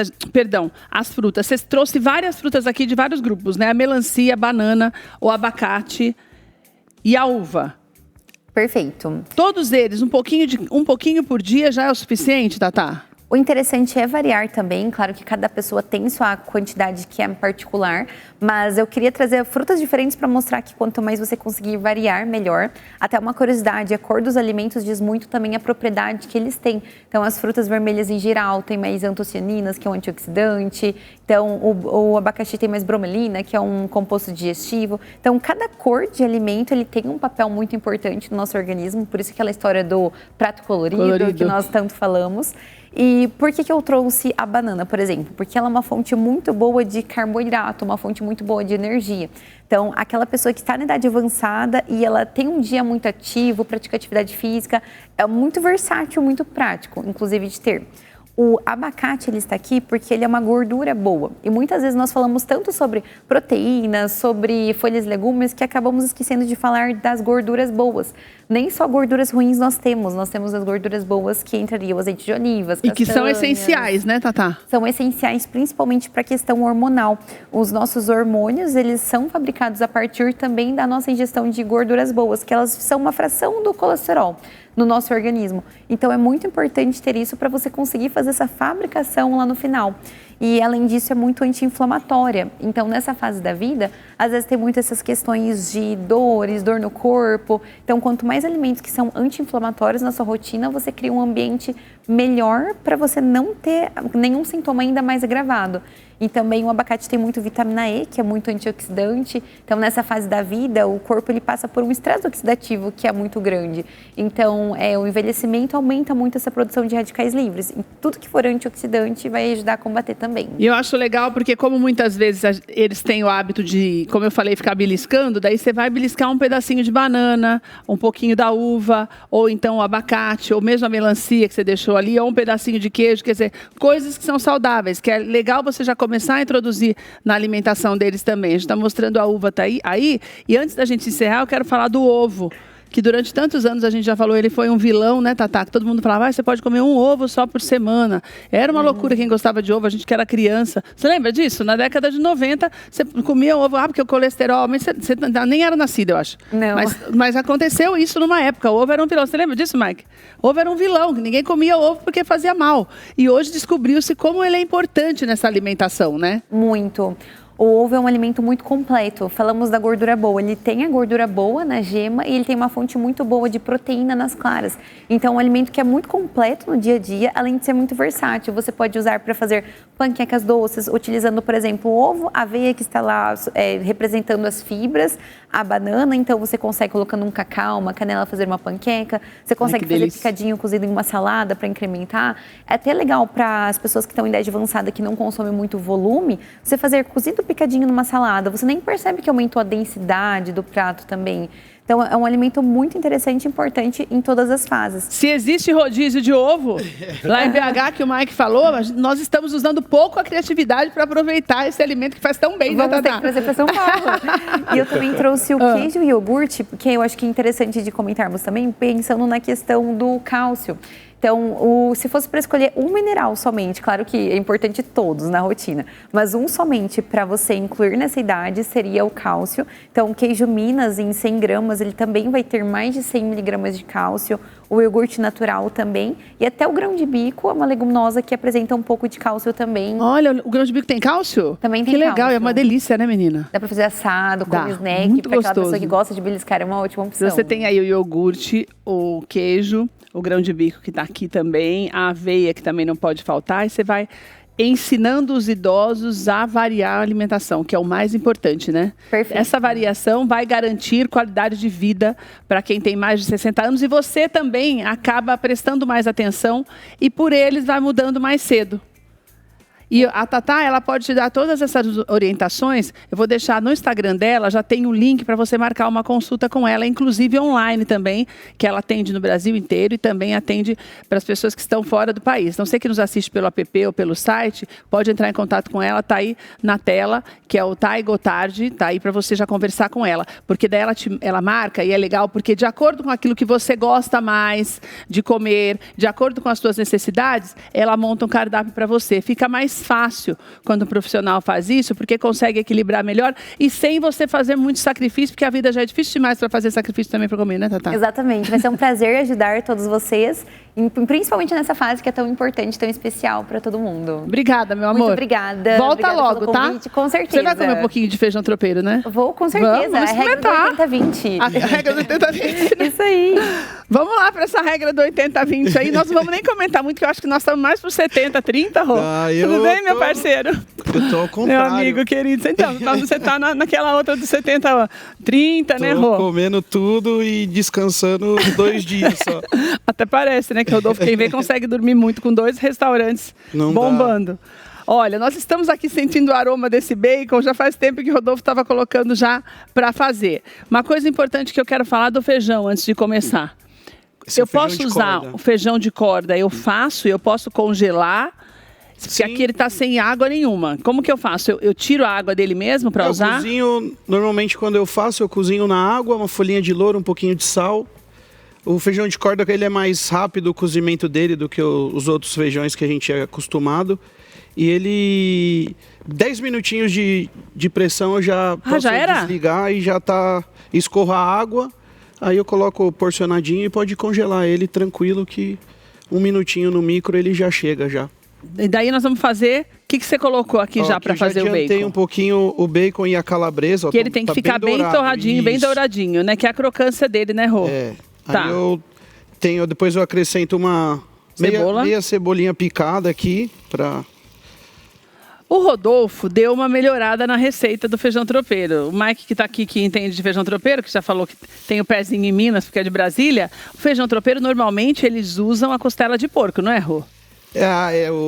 as frutas? Você trouxe várias frutas aqui de vários grupos, né? A melancia, a banana, o abacate e a uva. Perfeito. Todos eles, um pouquinho por dia já é o suficiente, Tatá? O interessante é variar também, claro que cada pessoa tem sua quantidade que é particular, mas eu queria trazer frutas diferentes para mostrar que quanto mais você conseguir variar, melhor. Até uma curiosidade, a cor dos alimentos diz muito também a propriedade que eles têm. Então, as frutas vermelhas em geral têm mais antocianinas, que é um antioxidante. Então, o abacaxi tem mais bromelina, que é um composto digestivo. Então, cada cor de alimento, ele tem um papel muito importante no nosso organismo, por isso aquela história do prato colorido. Que nós tanto falamos. E por que eu trouxe a banana, por exemplo? Porque ela é uma fonte muito boa de carboidrato, uma fonte muito boa de energia. Então, aquela pessoa que está na idade avançada e ela tem um dia muito ativo, pratica atividade física, é muito versátil, muito prático, inclusive de ter. O abacate, ele está aqui porque ele é uma gordura boa. E muitas vezes nós falamos tanto sobre proteínas, sobre folhas e legumes, que acabamos esquecendo de falar das gorduras boas. Nem só gorduras ruins nós temos as gorduras boas que entrariam o azeite de olivas, castanhas. E que são essenciais, né, Tatá? São essenciais principalmente para a questão hormonal. Os nossos hormônios, eles são fabricados a partir também da nossa ingestão de gorduras boas, que elas são uma fração do colesterol no nosso organismo. Então, é muito importante ter isso para você conseguir fazer essa fabricação lá no final. e além disso é muito anti-inflamatória. Então nessa fase da vida, às vezes tem muito essas questões de dores, dor no corpo. Então quanto mais alimentos que são anti-inflamatórios na sua rotina, você cria um ambiente melhor para você não ter nenhum sintoma ainda mais agravado. E também o abacate tem muito vitamina E, que é muito antioxidante. Então, nessa fase da vida, o corpo ele passa por um estresse oxidativo que é muito grande. Então, o envelhecimento aumenta muito essa produção de radicais livres. E tudo que for antioxidante vai ajudar a combater também. E eu acho legal porque, como muitas vezes eles têm o hábito de, como eu falei, ficar beliscando, daí você vai beliscar um pedacinho de banana, um pouquinho da uva, ou então o abacate, ou mesmo a melancia que você deixou ali, ou um pedacinho de queijo, quer dizer, coisas que são saudáveis, que é legal você já começar a introduzir na alimentação deles também. A gente está mostrando a uva tá aí. E antes da gente encerrar, eu quero falar do ovo, que durante tantos anos a gente já falou, ele foi um vilão, né, Tatá? Que todo mundo falava, você pode comer um ovo só por semana. Era uma loucura quem gostava de ovo, a gente que era criança. Você lembra disso? Na década de 90, você comia ovo, porque o colesterol... Mas você nem era nascido, eu acho. Não. Mas aconteceu isso numa época. O ovo era um vilão. Você lembra disso, Mike? Ovo era um vilão. Ninguém comia ovo porque fazia mal. E hoje descobriu-se como ele é importante nessa alimentação, né? Muito. O ovo é um alimento muito completo. Falamos da gordura boa. Ele tem a gordura boa na gema e ele tem uma fonte muito boa de proteína nas claras. Então, é um alimento que é muito completo no dia a dia, além de ser muito versátil. Você pode usar para fazer panquecas doces, utilizando, por exemplo, o ovo, a aveia que está lá representando as fibras, a banana. Então, você consegue, colocando um cacau, uma canela, fazer uma panqueca. Você consegue fazer picadinho cozido em uma salada para incrementar. É até legal para as pessoas que estão em idade avançada, que não consomem muito volume, você fazer cozido picadinho numa salada, você nem percebe que aumentou a densidade do prato também. Então, é um alimento muito interessante e importante em todas as fases. Se existe rodízio de ovo, lá em BH, que o Mike falou, nós estamos usando pouco a criatividade para aproveitar esse alimento que faz tão bem, né, Vamos ter que trazer para São Paulo. E eu também trouxe o queijo e iogurte, porque eu acho que é interessante de comentarmos também, pensando na questão do cálcio. Então, se fosse para escolher um mineral somente, claro que é importante todos na rotina, mas um somente para você incluir nessa idade seria o cálcio. Então, o queijo Minas em 100 gramas, ele também vai ter mais de 100 miligramas de cálcio. O iogurte natural também. E até o grão de bico é uma leguminosa que apresenta um pouco de cálcio também. Olha, o grão de bico tem cálcio? Também tem cálcio. Que legal, cálcio. É uma delícia, né, menina? Dá para fazer assado, com snack, para aquela pessoa que gosta de beliscar, é uma ótima opção. Você tem aí o iogurte, o queijo, o grão de bico que está aqui também, a aveia que também não pode faltar, e você vai ensinando os idosos a variar a alimentação, que é o mais importante, né? Perfeito. Essa variação vai garantir qualidade de vida para quem tem mais de 60 anos e você também acaba prestando mais atenção e por eles vai mudando mais cedo. E a Tatá, ela pode te dar todas essas orientações. Eu vou deixar no Instagram dela, já tem um link para você marcar uma consulta com ela, inclusive online também, que ela atende no Brasil inteiro e também atende para as pessoas que estão fora do país. Então, você que nos assiste pelo app ou pelo site, pode entrar em contato com ela, tá aí na tela, que é o Thay Gottardi, tá aí para você já conversar com ela. Porque daí ela marca e é legal, porque de acordo com aquilo que você gosta mais de comer, de acordo com as suas necessidades, ela monta um cardápio para você. Fica mais fácil quando o profissional faz isso, porque consegue equilibrar melhor e sem você fazer muito sacrifício, porque a vida já é difícil demais para fazer sacrifício também para comer, né, Tatá? Exatamente. Vai ser um prazer ajudar todos vocês, principalmente nessa fase que é tão importante, tão especial para todo mundo. Obrigada, meu amor. Muito obrigada. Volta logo, tá? Com certeza. Você vai comer um pouquinho de feijão tropeiro, né? Vou, com certeza. Vamos a regra do 80-20. A regra do 80-20. Né? Isso aí. Vamos lá para essa regra do 80-20 aí. Nós não vamos nem comentar muito, que eu acho que nós estamos mais pro 70-30, Rô. Tudo bem, meu parceiro? Eu tô ao contrário. Meu amigo querido. Então, você tá naquela outra do 70-30, né, Rô? Tô comendo tudo e descansando 2 dias só. Até parece, né, que o Rodolfo, quem vê, consegue dormir muito com 2 restaurantes não bombando. Olha, nós estamos aqui sentindo o aroma desse bacon, já faz tempo que o Rodolfo estava colocando já para fazer. Uma coisa importante que eu quero falar do feijão antes de começar. Eu posso usar o feijão de corda, eu posso congelar, porque aqui ele está sem água nenhuma. Como que eu faço? Eu tiro a água dele mesmo para usar? Eu cozinho, normalmente quando eu faço, eu cozinho na água, uma folhinha de louro, um pouquinho de sal. O feijão de corda, ele é mais rápido o cozimento dele do que os outros feijões que a gente é acostumado. E ele... 10 minutinhos de pressão eu já posso desligar e já tá... Escorra a água, aí eu coloco porcionadinho e pode congelar ele tranquilo que 1 minutinho no micro ele já chega já. E daí nós vamos fazer que você colocou aqui já para fazer o bacon? Eu adiantei um pouquinho o bacon e a calabresa. Ó, que ele tem que ficar bem torradinho, bem douradinho, né? Que é a crocância dele, né, Rô? Tá. Aí depois eu acrescento uma meia cebolinha picada aqui para... O Rodolfo deu uma melhorada na receita do feijão tropeiro. O Mike, que está aqui, que entende de feijão tropeiro, que já falou que tem o pezinho em Minas, porque é de Brasília. O feijão tropeiro, normalmente, eles usam a costela de porco, não é, Rô?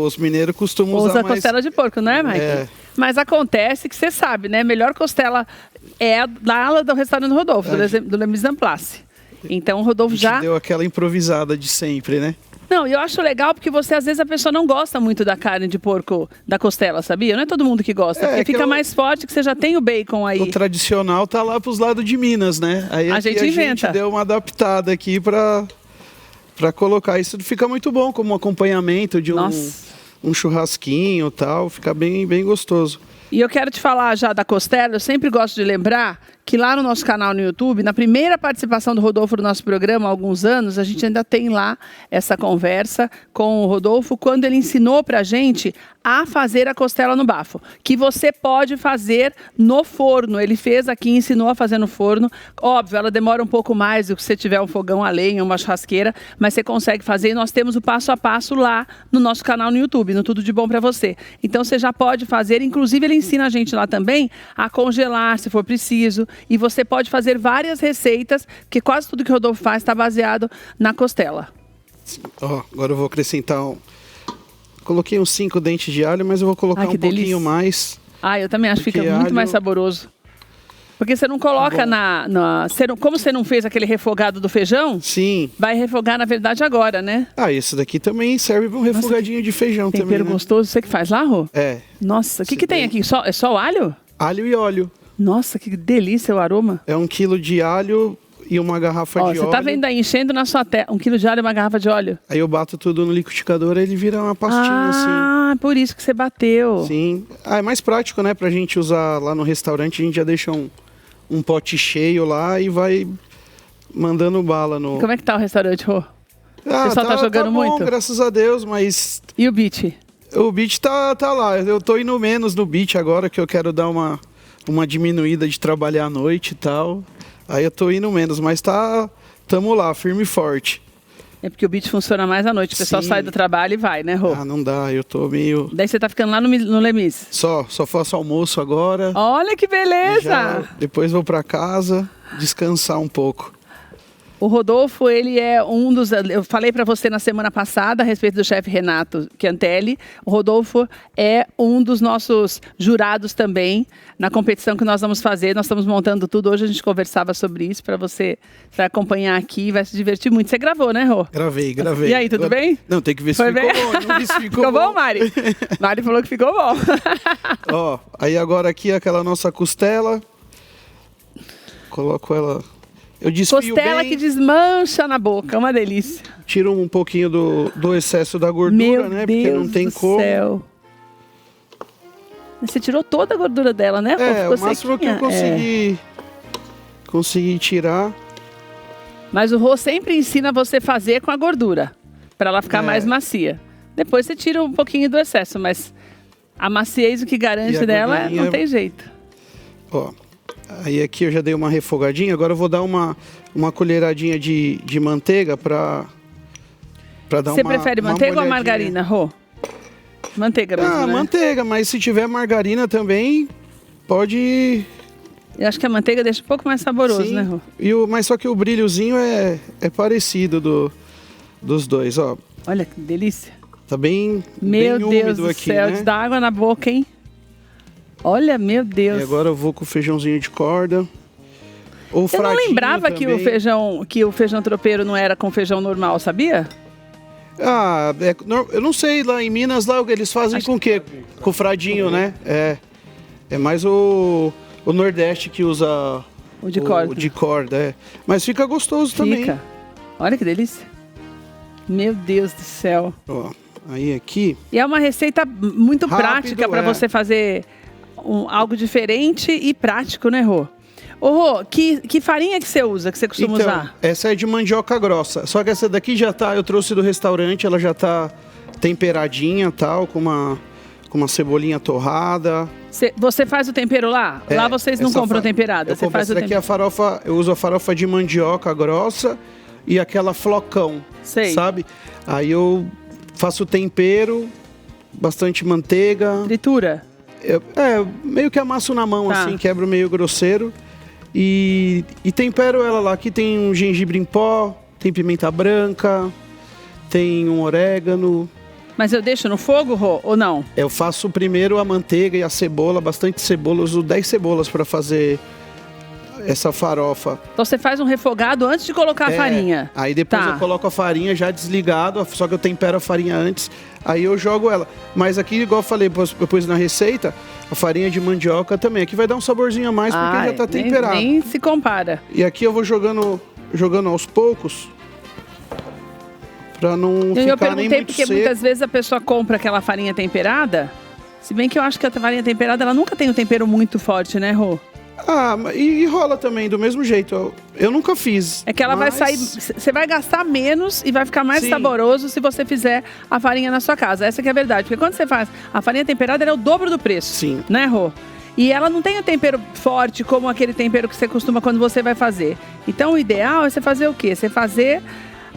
Os mineiros costumam usar a costela de porco, não é, Mike? Mas acontece que você sabe, né? Melhor costela é lá do restaurante do Rodolfo, do Le Mise en Place. Então, o Rodolfo já... deu aquela improvisada de sempre, né? Não, e eu acho legal porque às vezes a pessoa não gosta muito da carne de porco, da costela, sabia? Não é todo mundo que gosta, porque fica mais forte que você já tem o bacon aí. O tradicional tá lá pros lados de Minas, né? Aí a gente inventa. A gente deu uma adaptada aqui pra colocar. Isso fica muito bom como acompanhamento de um churrasquinho e tal, fica bem, bem gostoso. E eu quero te falar já da costela, eu sempre gosto de lembrar que lá no nosso canal no YouTube, na primeira participação do Rodolfo no nosso programa, há alguns anos, a gente ainda tem lá essa conversa com o Rodolfo, quando ele ensinou pra gente a fazer a costela no bafo, que você pode fazer no forno. Ele fez aqui, ensinou a fazer no forno. Óbvio, ela demora um pouco mais do que se você tiver um fogão a lenha, uma churrasqueira, mas você consegue fazer e nós temos o passo a passo lá no nosso canal no YouTube, no Tudo de Bom Pra Você. Então você já pode fazer, inclusive ele ensina a gente lá também a congelar, se for preciso, e você pode fazer várias receitas, porque quase tudo que o Rodolfo faz está baseado na costela. Agora eu vou acrescentar Coloquei uns 5 dentes de alho, mas eu vou colocar um pouquinho mais. Eu também acho que fica muito mais saboroso. Porque você não coloca como você não fez aquele refogado do feijão? Sim. Vai refogar, na verdade, agora, né? Esse daqui também serve para um refogadinho de feijão também, tempero gostoso. Você que faz lá, Rô? Nossa, o que tem aqui? É só o alho? Alho e óleo. Nossa, que delícia o aroma. É 1 quilo de alho e uma garrafa de óleo. Você tá vendo aí, enchendo na sua tela, 1 quilo de alho e uma garrafa de óleo. Aí eu bato tudo no liquidificador e ele vira uma pastinha assim. Por isso que você bateu. Sim. É mais prático, né? Pra gente usar lá no restaurante, a gente já deixa um pote cheio lá e vai mandando bala no... E como é que tá o restaurante, Rô? O pessoal tá jogando bom, muito? Graças a Deus, mas... E o beat? O beat tá lá. Eu tô indo menos no beat agora, que eu quero dar uma diminuída de trabalhar à noite e tal. Aí eu tô indo menos, mas tamo lá, firme e forte. É porque o beat funciona mais à noite. O pessoal sai do trabalho e vai, né, Rô? Não dá, eu tô meio... Daí você tá ficando lá no Le Mise? Só faço almoço agora. Olha que beleza! Depois vou pra casa descansar um pouco. O Rodolfo, ele é um dos... Eu falei para você na semana passada a respeito do chefe Renato Chiantelli. O Rodolfo é um dos nossos jurados também na competição que nós vamos fazer. Nós estamos montando tudo. Hoje a gente conversava sobre isso para você acompanhar aqui. Vai se divertir muito. Você gravou, né, Rô? Gravei. E aí, tudo bem? Não, tem que ver se ficou bom. Não vi se ficou bom, Mari? Mari falou que ficou bom. Aí agora aqui aquela nossa costela. Coloco ela... Eu desfio costela que desmancha na boca, é uma delícia. Tiro um pouquinho do excesso da gordura, né? Porque não tem como. Céu. Você tirou toda a gordura dela, né? O máximo que eu consegui tirar. Mas o Rô sempre ensina você a fazer com a gordura, para ela ficar mais macia. Depois você tira um pouquinho do excesso, mas a maciez o que garante dela não tem jeito. Aí aqui eu já dei uma refogadinha, agora eu vou dar uma colheradinha de manteiga para dar Você prefere manteiga ou margarina, Rô? Manteiga mesmo, né? Manteiga, mas se tiver margarina também, pode... Eu acho que a manteiga deixa um pouco mais saboroso, Sim. né, Rô? Mas só que o brilhozinho é parecido dos dois, ó. Olha que delícia. Tá bem Meu bem Deus úmido do aqui, céu, né? de dar água na boca, hein? Olha, meu Deus. E agora eu vou com o feijãozinho de corda. Ou eu não lembrava que o feijão tropeiro não era com feijão normal, sabia? Eu não sei, lá em Minas, lá eles fazem com o quê? Com fradinho, né? É mais o Nordeste que usa o de corda. O de corda, Mas fica gostoso também. Olha que delícia. Meu Deus do céu. Aí aqui... E é uma receita muito prática para você fazer algo diferente e prático, né, Rô? Ô, Rô, que farinha que você usa, que você costuma usar? Essa é de mandioca grossa. Só que essa daqui eu trouxe do restaurante, ela já tá temperadinha, tal, com com uma cebolinha torrada. Você faz o tempero lá? Lá vocês não compram temperada? Você faz daqui a farofa, eu uso a farofa de mandioca grossa e aquela flocão, sabe? Aí eu faço o tempero, bastante manteiga. Tritura? Meio que amasso na mão, assim, quebro meio grosseiro. E tempero ela lá. Aqui tem um gengibre em pó, tem pimenta branca, tem um orégano. Mas eu deixo no fogo, Rô, ou não? Eu faço primeiro a manteiga e a cebola, bastante cebola. Eu uso 10 cebolas para fazer essa farofa. Então você faz um refogado antes de colocar a farinha. Aí depois eu coloco a farinha já desligado, só que eu tempero a farinha antes, aí eu jogo ela. Mas aqui, igual eu falei, depois na receita, a farinha de mandioca também. Aqui vai dar um saborzinho a mais, porque já tá temperado. Nem se compara. E aqui eu vou jogando aos poucos, pra não ficar nem muito seco. Eu perguntei porque muitas vezes a pessoa compra aquela farinha temperada, se bem que eu acho que a farinha temperada, ela nunca tem um tempero muito forte, né, Rô? E rola também, do mesmo jeito. Eu nunca fiz. É que ela vai sair... Você vai gastar menos e vai ficar mais saboroso se você fizer a farinha na sua casa. Essa que é a verdade. Porque quando você faz a farinha temperada, ela é o dobro do preço. Sim. Né, Rô? E ela não tem o tempero forte como aquele tempero que você costuma quando você vai fazer. Então, o ideal é você fazer o quê? Você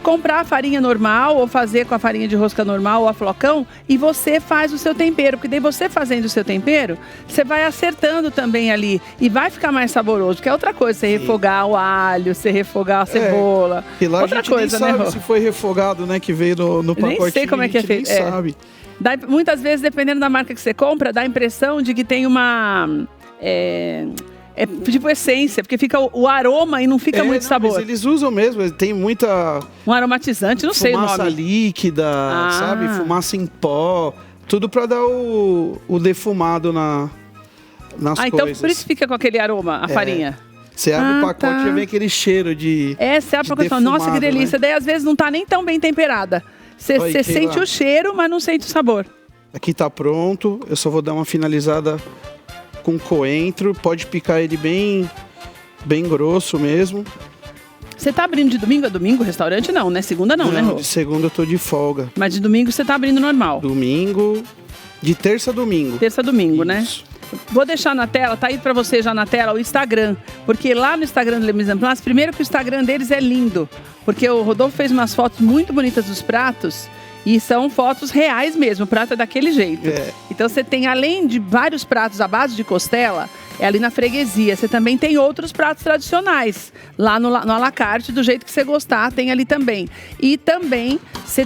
comprar a farinha normal ou fazer com a farinha de rosca normal ou a flocão e você faz o seu tempero, porque daí você fazendo o seu tempero, você vai acertando também ali e vai ficar mais saboroso, que é outra coisa, você refogar o alho, você refogar a cebola. E lá outra a gente coisa, nem né, sabe se foi refogado, né, que veio no pacotinho. Nem sei como é que é feito. Sabe. Muitas vezes, dependendo da marca que você compra, dá a impressão de que tem uma... tipo essência, porque fica o aroma e não fica muito sabor. Mas eles usam mesmo, tem muita... Um aromatizante, não sei o nome. Fumaça líquida, sabe? Fumaça em pó. Tudo pra dar o defumado nas coisas. Então por isso fica com aquele aroma, a farinha. Você abre o pacote e já vem aquele cheiro de você abre o pacote e fala, nossa, que delícia. Né? Daí às vezes não tá nem tão bem temperada. Você sente o cheiro, mas não sente o sabor. Aqui tá pronto, eu só vou dar uma finalizada com coentro, pode picar ele bem grosso mesmo. Você tá abrindo de domingo a domingo o restaurante? Não, né? Segunda não, né, Rô? De segunda eu tô de folga. Mas de domingo você tá abrindo normal? Domingo, de terça a domingo. Terça a domingo, né? Vou deixar na tela, tá aí pra você já na tela o Instagram, porque lá no Instagram do Le Mise en Place, primeiro que o Instagram deles é lindo, porque o Rodolfo fez umas fotos muito bonitas dos pratos, e são fotos reais mesmo, o prato é daquele jeito. Então você tem, além de vários pratos à base de costela, é ali na freguesia, você também tem outros pratos tradicionais, lá no à la carte, do jeito que você gostar, tem ali também. E também,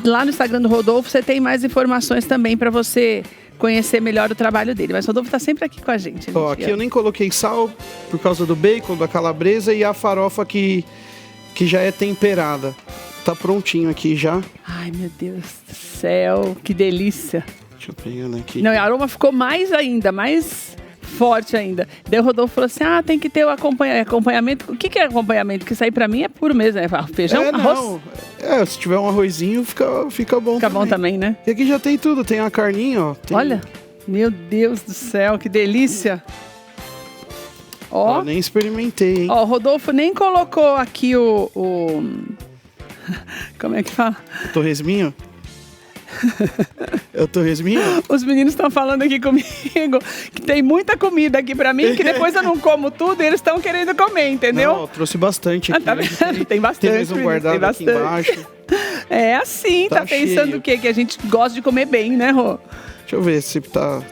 lá no Instagram do Rodolfo, você tem mais informações também para você conhecer melhor o trabalho dele. Mas o Rodolfo tá sempre aqui com a gente. Aqui eu nem coloquei sal por causa do bacon, da calabresa e a farofa que já é temperada. Tá prontinho aqui já. Ai, meu Deus do céu, que delícia. Deixa eu pegar aqui. Não, e a aroma ficou mais ainda, mais forte ainda. Daí o Rodolfo falou assim, tem que ter o acompanhamento. O que é acompanhamento? Porque isso aí pra mim é puro mesmo, né? Feijão, arroz? Se tiver um arrozinho, fica bom. Fica bom também, né? E aqui já tem tudo, tem a carninha, ó. Olha, meu Deus do céu, que delícia. Ó, nem experimentei, hein? Ó, o Rodolfo nem colocou aqui o... Como é que fala? O torresminho? É o torresminho? Os meninos estão falando aqui comigo que tem muita comida aqui pra mim, que depois eu não como tudo e eles estão querendo comer, entendeu? Não, eu trouxe bastante aqui. Tá vendo? Tem bastante. Tem mais um guardado aqui embaixo. É assim, tá pensando o quê? Que a gente gosta de comer bem, né, Rô? Deixa eu ver se tá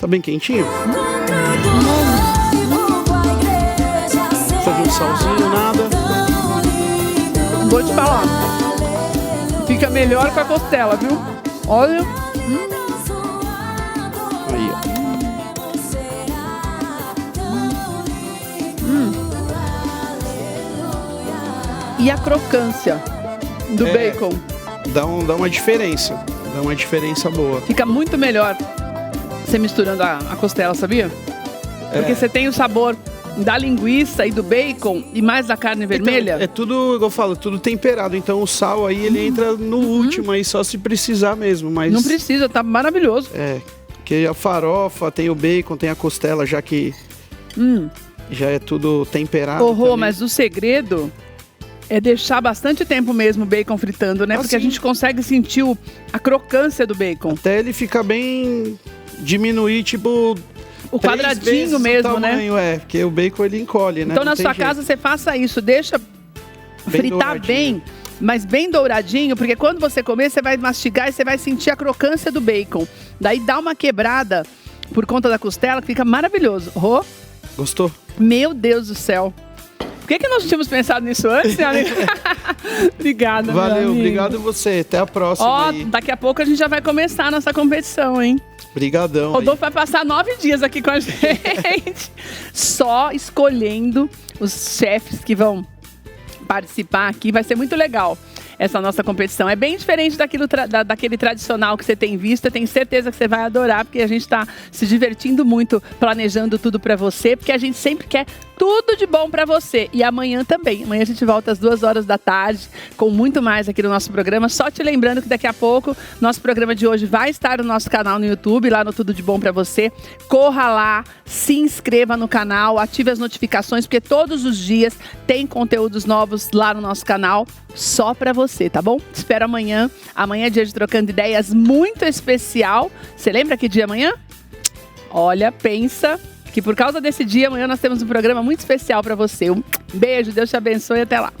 bem quentinho. Só de um salzinho, nada. Vou te falar. Fica melhor com a costela, viu? Olha. Aí, ó. E a crocância do bacon? Dá uma diferença. Dá uma diferença boa. Fica muito melhor você misturando a costela, sabia? Porque você tem o sabor da linguiça e do bacon e mais da carne vermelha. Então, é tudo, igual eu falo, tudo temperado. Então o sal aí, ele entra no último aí, só se precisar mesmo. Mas não precisa, tá maravilhoso. Porque a farofa, tem o bacon, tem a costela, já que já é tudo temperado. Rô, mas o segredo é deixar bastante tempo mesmo o bacon fritando, né? Porque a gente consegue sentir a crocância do bacon. Até ele ficar bem diminuir, tipo... O quadradinho mesmo, o tamanho, né? Porque o bacon ele encolhe, né? Então na sua casa você faça isso, deixa fritar bem, mas bem douradinho, porque quando você comer, você vai mastigar e você vai sentir a crocância do bacon. Daí dá uma quebrada por conta da costela, que fica maravilhoso. Rô? Gostou? Meu Deus do céu. Por que nós não tínhamos pensado nisso antes, né, amiga? Obrigada, Valeu, obrigado você. Até a próxima. Ó, daqui a pouco a gente já vai começar a nossa competição, hein? Obrigadão. Rodolfo vai passar 9 dias aqui com a gente, só escolhendo os chefes que vão participar aqui. Vai ser muito legal essa nossa competição. É bem diferente daquele tradicional que você tem visto. Eu tenho certeza que você vai adorar, porque a gente está se divertindo muito, planejando tudo para você, porque a gente sempre quer tudo de bom para você. E amanhã também. Amanhã a gente volta às 2h da tarde com muito mais aqui no nosso programa. Só te lembrando que daqui a pouco nosso programa de hoje vai estar no nosso canal no YouTube, lá no Tudo de Bom para você. Corra lá, se inscreva no canal, ative as notificações, porque todos os dias tem conteúdos novos lá no nosso canal só para você, tá bom? Te espero amanhã. Amanhã é dia de Trocando Ideias muito especial. Você lembra que dia amanhã? Olha, pensa que por causa desse dia, amanhã nós temos um programa muito especial para você. Um beijo, Deus te abençoe e até lá.